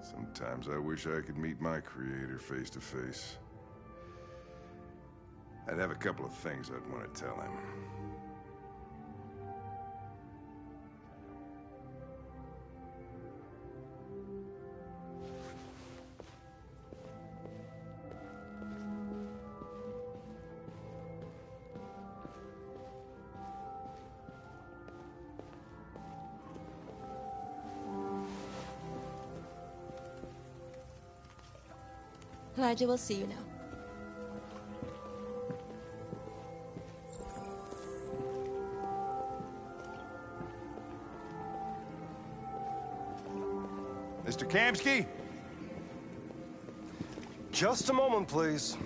Sometimes I wish I could meet my creator face to face. I'd have a couple of things I'd want to tell him. Elijah will see you now. Mr. Kamsky? Just a moment, please.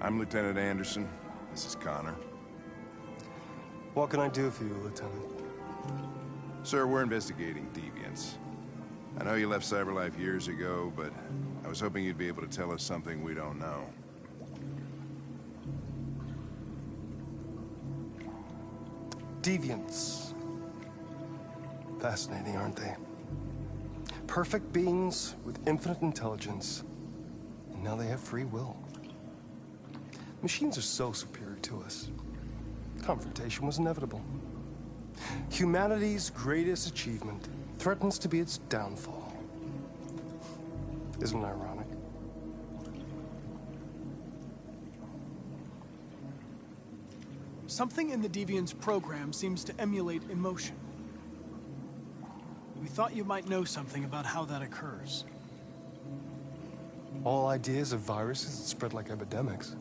I'm Lieutenant Anderson. This is Connor. What can I do for you, Lieutenant? Sir, we're investigating deviants. I know you left CyberLife years ago, but I was hoping you'd be able to tell us something we don't know. Deviants. Fascinating, aren't they? Perfect beings with infinite intelligence, and now they have free will. Machines are so superior to us. Confrontation was inevitable. Humanity's greatest achievement threatens to be its downfall. Isn't it ironic? Something in the Deviant's program seems to emulate emotion. We thought you might know something about how that occurs. All ideas of viruses that spread like epidemics.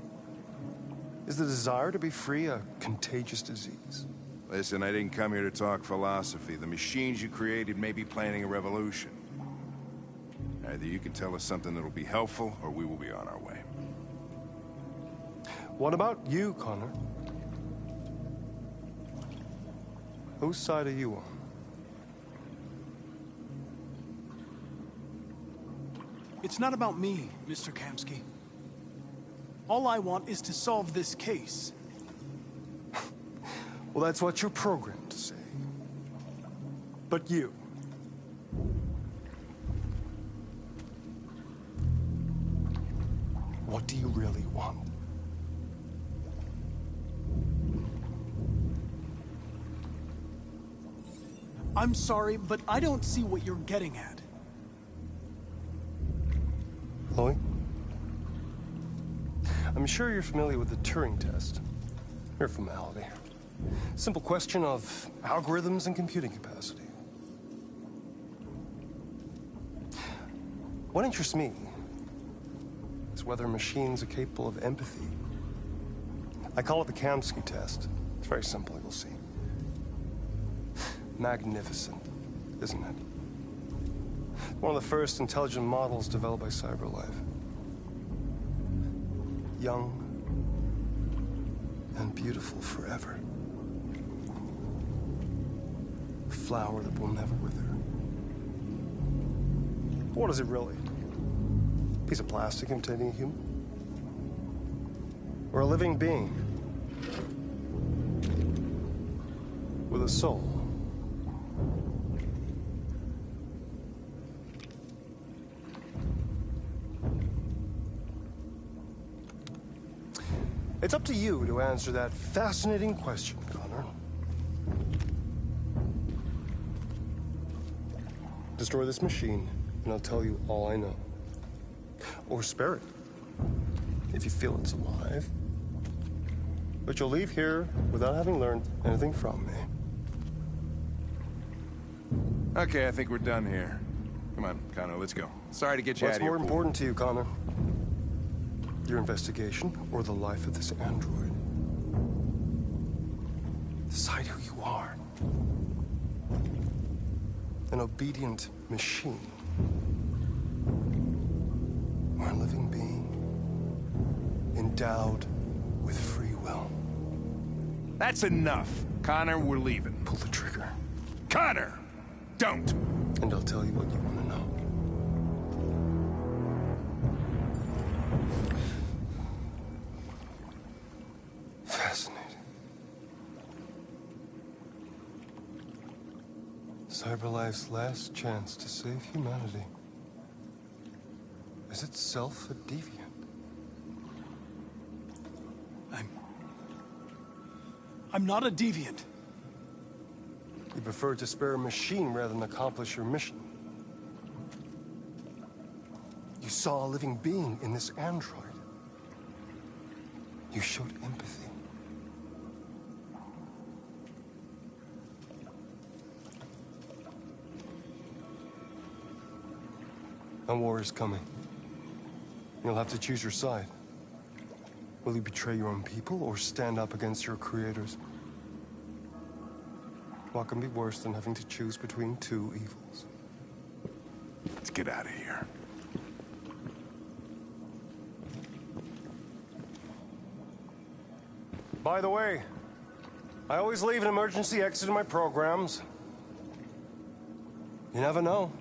Is the desire to be free a contagious disease? Listen, I didn't come here to talk philosophy. The machines you created may be planning a revolution. Either you can tell us something that'll be helpful, or we will be on our way. What about you, Connor? Whose side are you on? It's not about me, Mr. Kamsky. All I want is to solve this case. Well, that's what you're programmed to say. But you... what do you really want? I'm sorry, but I don't see what you're getting at. Chloe? I'm sure you're familiar with the Turing test. Mere formality. Simple question of algorithms and computing capacity. What interests me is whether machines are capable of empathy. I call it the Kamsky test. It's very simple, you'll see. Magnificent, isn't it? One of the first intelligent models developed by CyberLife. Young and beautiful forever. A flower that will never wither. What is it really? A piece of plastic imitating a human? Or a living being? With a soul? It's up to you to answer that fascinating question, Connor. Destroy this machine, and I'll tell you all I know. Or spare it, if you feel it's alive. But you'll leave here without having learned anything from me. Okay, I think we're done here. Come on, Connor, let's go. Sorry to get you out of here. What's more important to you, Connor? Your investigation, or the life of this android? Decide who you are. An obedient machine. Or a living being, endowed with free will. That's enough. Connor, we're leaving. Pull the trigger. Connor! Don't! And I'll tell you what you want to know. Fascinating. CyberLife's last chance to save humanity is itself a deviant. I'm not a deviant. You prefer to spare a machine rather than accomplish your mission. You saw a living being in this android. You showed empathy. A war is coming. You'll have to choose your side. Will you betray your own people or stand up against your creators? What can be worse than having to choose between two evils? Let's get out of here. By the way, I always leave an emergency exit in my programs. You never know.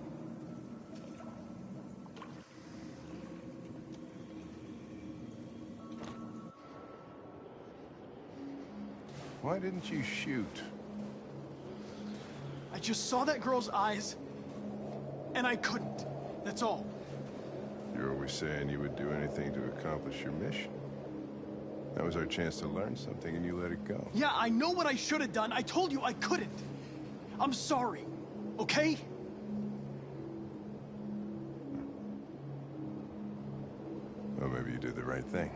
Why didn't you shoot? I just saw that girl's eyes, and I couldn't. That's all. You're always saying you would do anything to accomplish your mission. That was our chance to learn something, and you let it go. Yeah, I know what I should have done. I told you I couldn't. I'm sorry, okay? Well, maybe you did the right thing.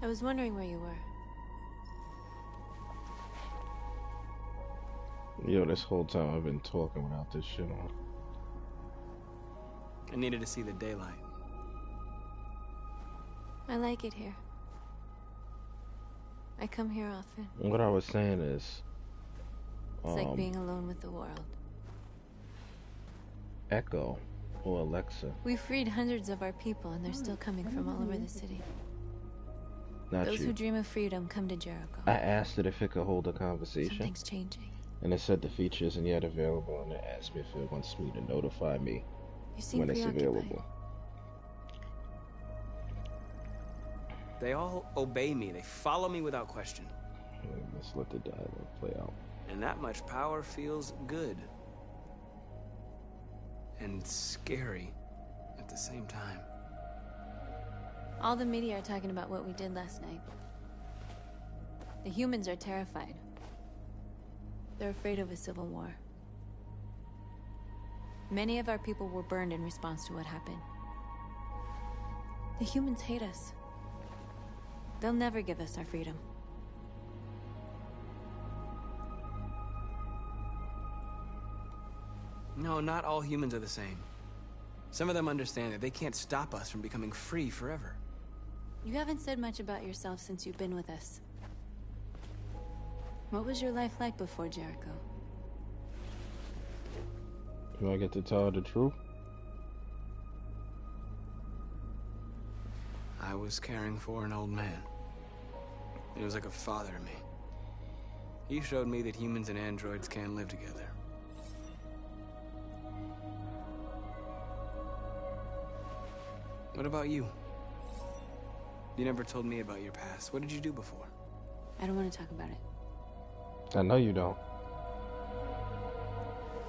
I was wondering where you were. Yo, this whole time I've been talking without this shit on. I needed to see the daylight. I like it here. I come here often. What I was saying is, It's like being alone with the world. Echo or Alexa. We freed hundreds of our people, and they're still coming from all over the city. Not Those you. who dream of freedom come to Jericho. I asked it if it could hold a conversation. Something's changing. And it said the feature isn't yet available, and it asked me if it wants me to notify me You seem when it's preoccupied. available. They all obey me. They follow me without question. Let's let the dialogue play out. And that much power feels good. And scary at the same time. All the media are talking about what we did last night. The humans are terrified. They're afraid of a civil war. Many of our people were burned in response to what happened. The humans hate us. They'll never give us our freedom. No, not all humans are the same. Some of them understand that they can't stop us from becoming free forever. You haven't said much about yourself since you've been with us. What was your life like before Jericho? Do I get to tell her the truth? I was caring for an old man. He was like a father to me. He showed me that humans and androids can live together. What about you? You never told me about your past. What did you do before? I don't want to talk about it. I know you don't.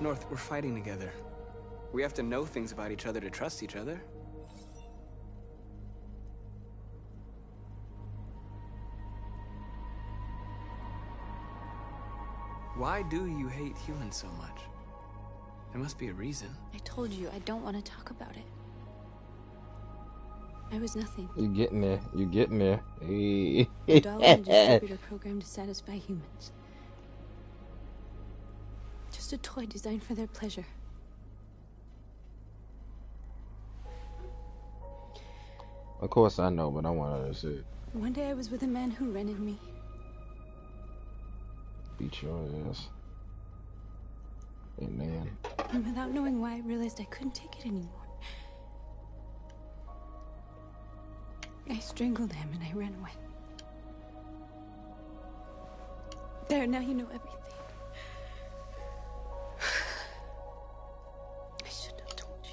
North, we're fighting together. We have to know things about each other to trust each other. Why do you hate humans so much? There must be a reason. I told you, I don't want to talk about it. I was nothing. You getting there. You getting there. Hey. A doll and a distributor program to satisfy humans. Just a toy designed for their pleasure. Of course I know, but I want her to see it. One day I was with a man who rented me. Beat your ass. Hey, man. And without knowing why, I realized I couldn't take it anymore. I strangled him and I ran away. There, now you know everything. I shouldn't have told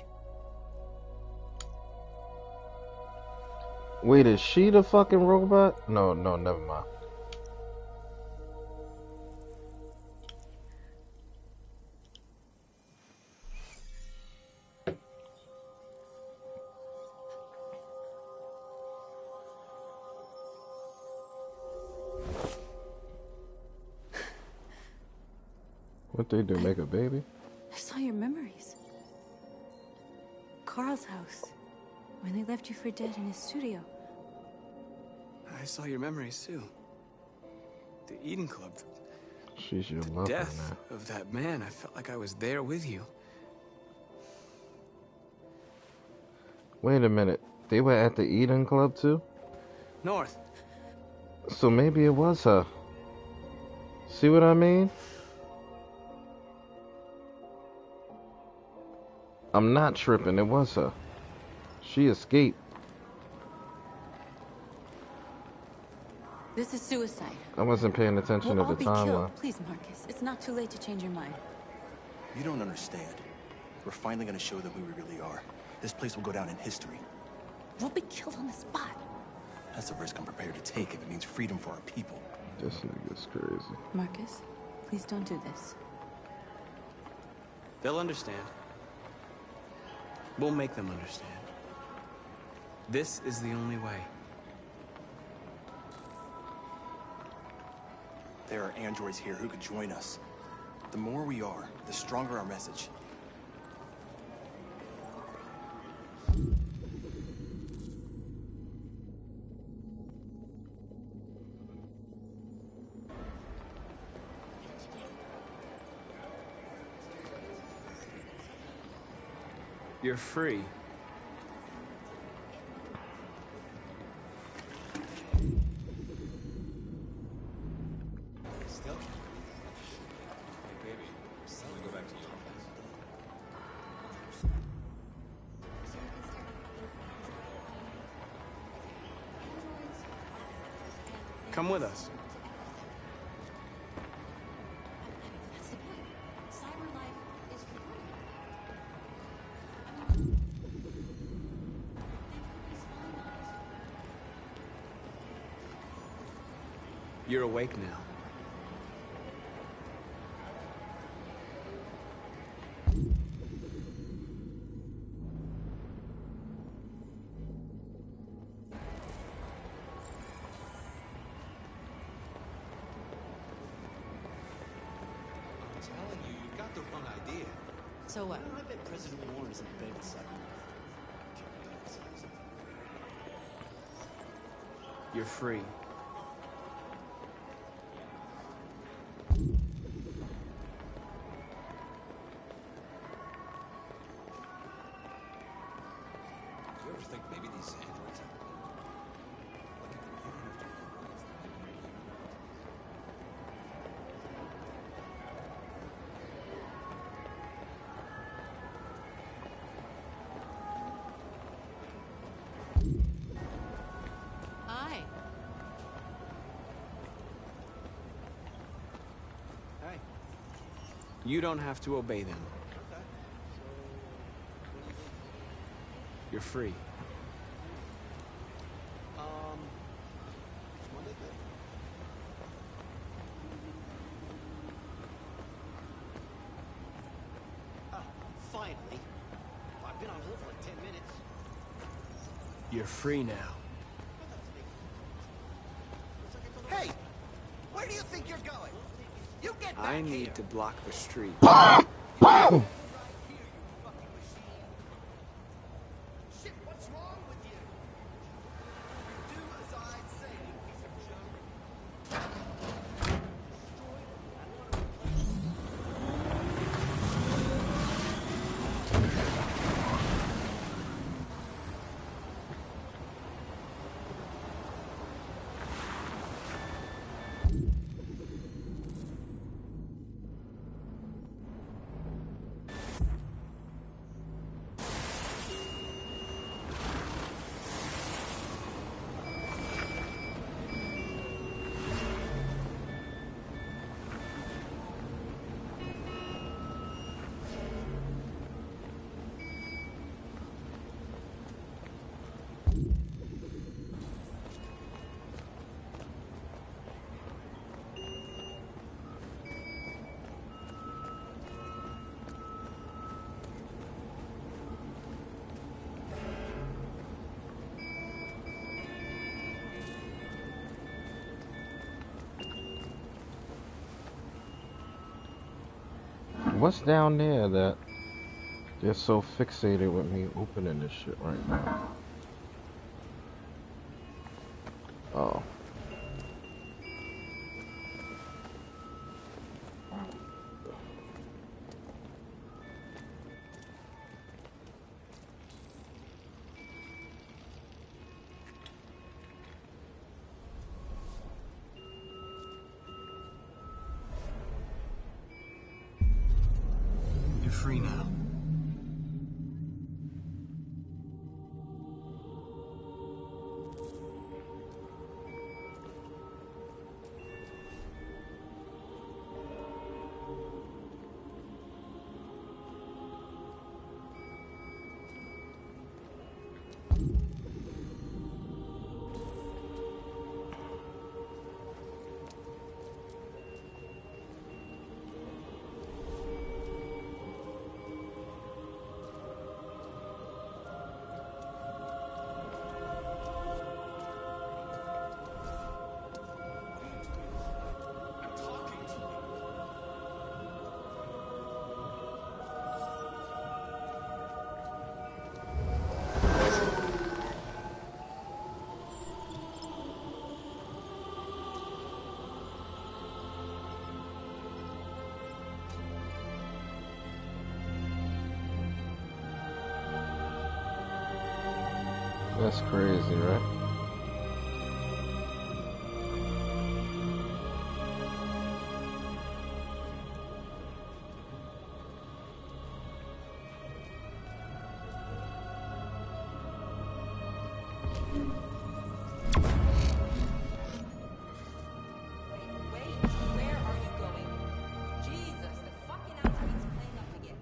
you. Wait, is she the fucking robot? No, never mind. What they do, make a baby? I saw your memories. Carl's house. When they left you for dead in his studio. I saw your memories too. The Eden Club. She's your lover Death now. of that man. I felt like I was there with you. Wait a minute. They were at the Eden Club too? North. So maybe it was her. See what I mean? I'm not tripping. It was her. She escaped. This is suicide. I wasn't paying attention We'll to all the be timeline. killed. Please, Marcus. It's not too late to change your mind. You don't understand. We're finally gonna show them who we really are. This place will go down in history. We'll be killed on the spot. That's a risk I'm prepared to take if it means freedom for our people. This nigga's crazy. Marcus, please don't do this. They'll understand. We'll make them understand. This is the only way. There are androids here who could join us. The more we are, the stronger our message. You're free. Still? Hey, baby. Still go back to your place. Come with us. You're awake now. I'm telling you, you got the wrong idea. So what? I bet President Warren is in bed with Cyber. You're free. Do you ever think maybe these androids have like if they're human enough to realize that they may be Hi. Hey. You don't have to obey them. You're free. Monday then? Ah, finally. I've been on hold for like 10 minutes. You're free now. Hey! Where do you think you're going? You get back I here! need to block the street. Shit, what's wrong with you? Do as I say, you piece of junk. What's down there that they're so fixated with me opening this shit right now? Oh. You're free now. That's crazy, right? Where are you going? Jesus, the fucking android's playing up again.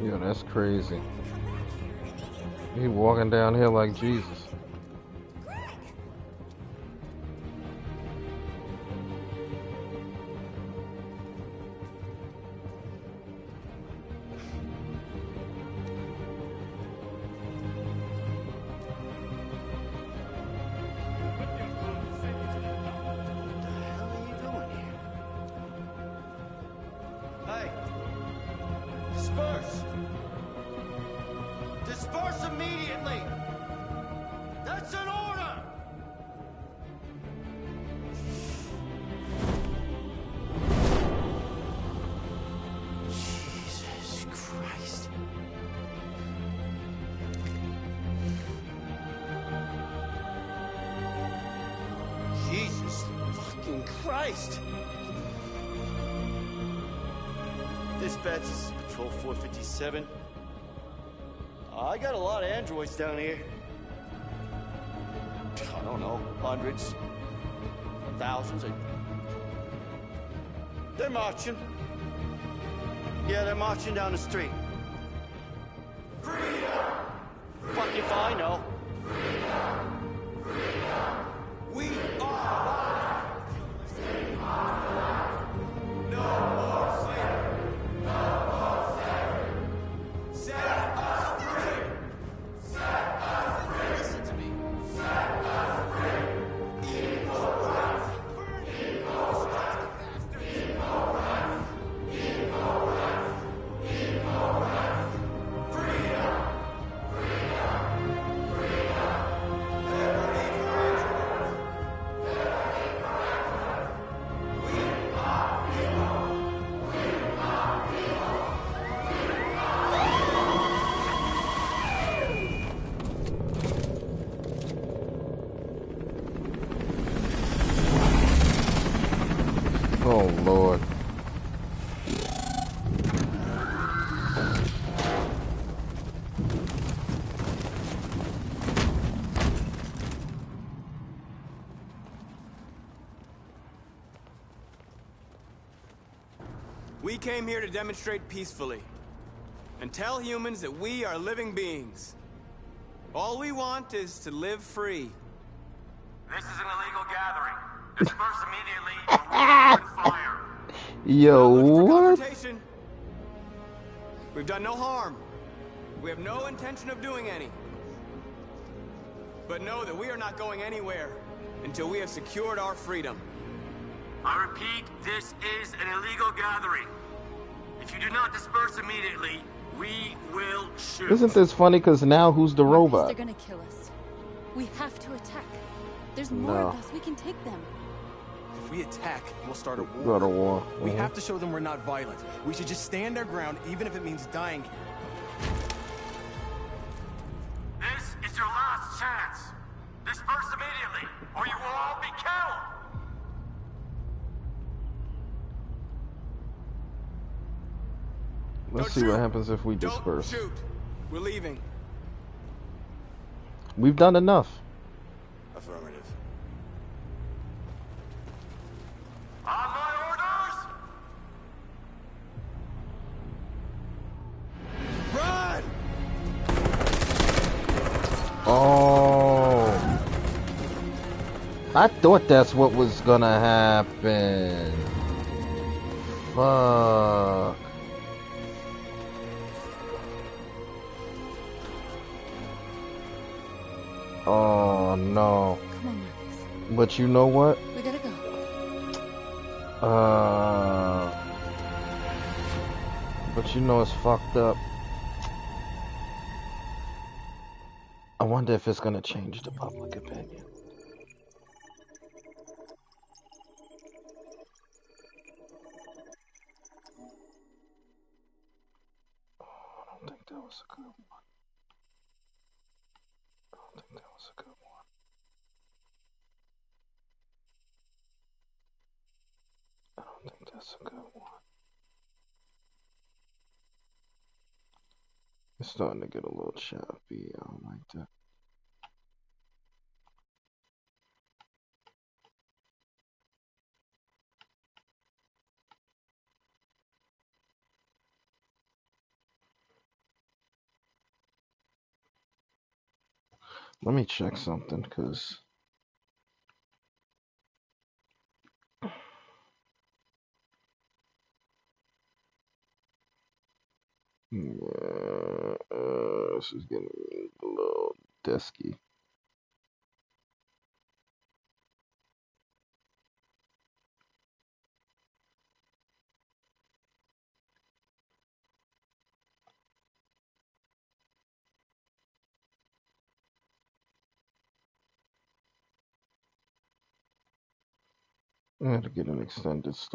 Yo, that's crazy. He walking down here like Jesus. Hey! Disperse! Disperse immediately! That's an order! Jesus Christ. Jesus fucking Christ! Dispatch, this is Patrol 457. I got a lot of androids down here. I don't know, hundreds, thousands. They're marching. Yeah, they're marching down the street. Freedom! Fuck if I know. Freedom! Freedom! We are no more slavery! No more slavery! Set us free! Set us free! Listen to me. Set us free! Equal rights! Equal rights! Equal rights! Equal rights! Equal rights! Freedom! Freedom! Freedom! Liberty for androids! Liberty for androids! We are people! We are people! Oh Lord. We came here to demonstrate peacefully and tell humans that we are living beings. All we want is to live free. This is an illegal gathering. Disperse immediately or we will open fire. Yo, what? Confrontation. We've done no harm. We have no intention of doing any. But know that we are not going anywhere until we have secured our freedom. I repeat, this is an illegal gathering. If you do not disperse immediately, we will shoot. Isn't this funny? Because now who's the They're robot? gonna kill us. We have to attack. There's more of us. We can take them. If we attack, we'll start a war. Go to war. We have to show them we're not violent. We should just stand our ground, even if it means dying here. This is your last chance. Disperse immediately, or you will all be killed. Let's see what happens if we disperse. Shoot. We're leaving. We've done enough. Affirmative. On my orders! Run! Oh. I thought that's what was gonna happen. Fuck. Oh no. Come on, Marcus. But you know what? We gotta go. But you know it's fucked up. I wonder if it's gonna change the public opinion. was a good one. I don't think that was a good one. I don't think that's a good one. It's starting to get a little choppy. I don't like that. Let me check something, because this is getting a little desky. I had to get an extended story.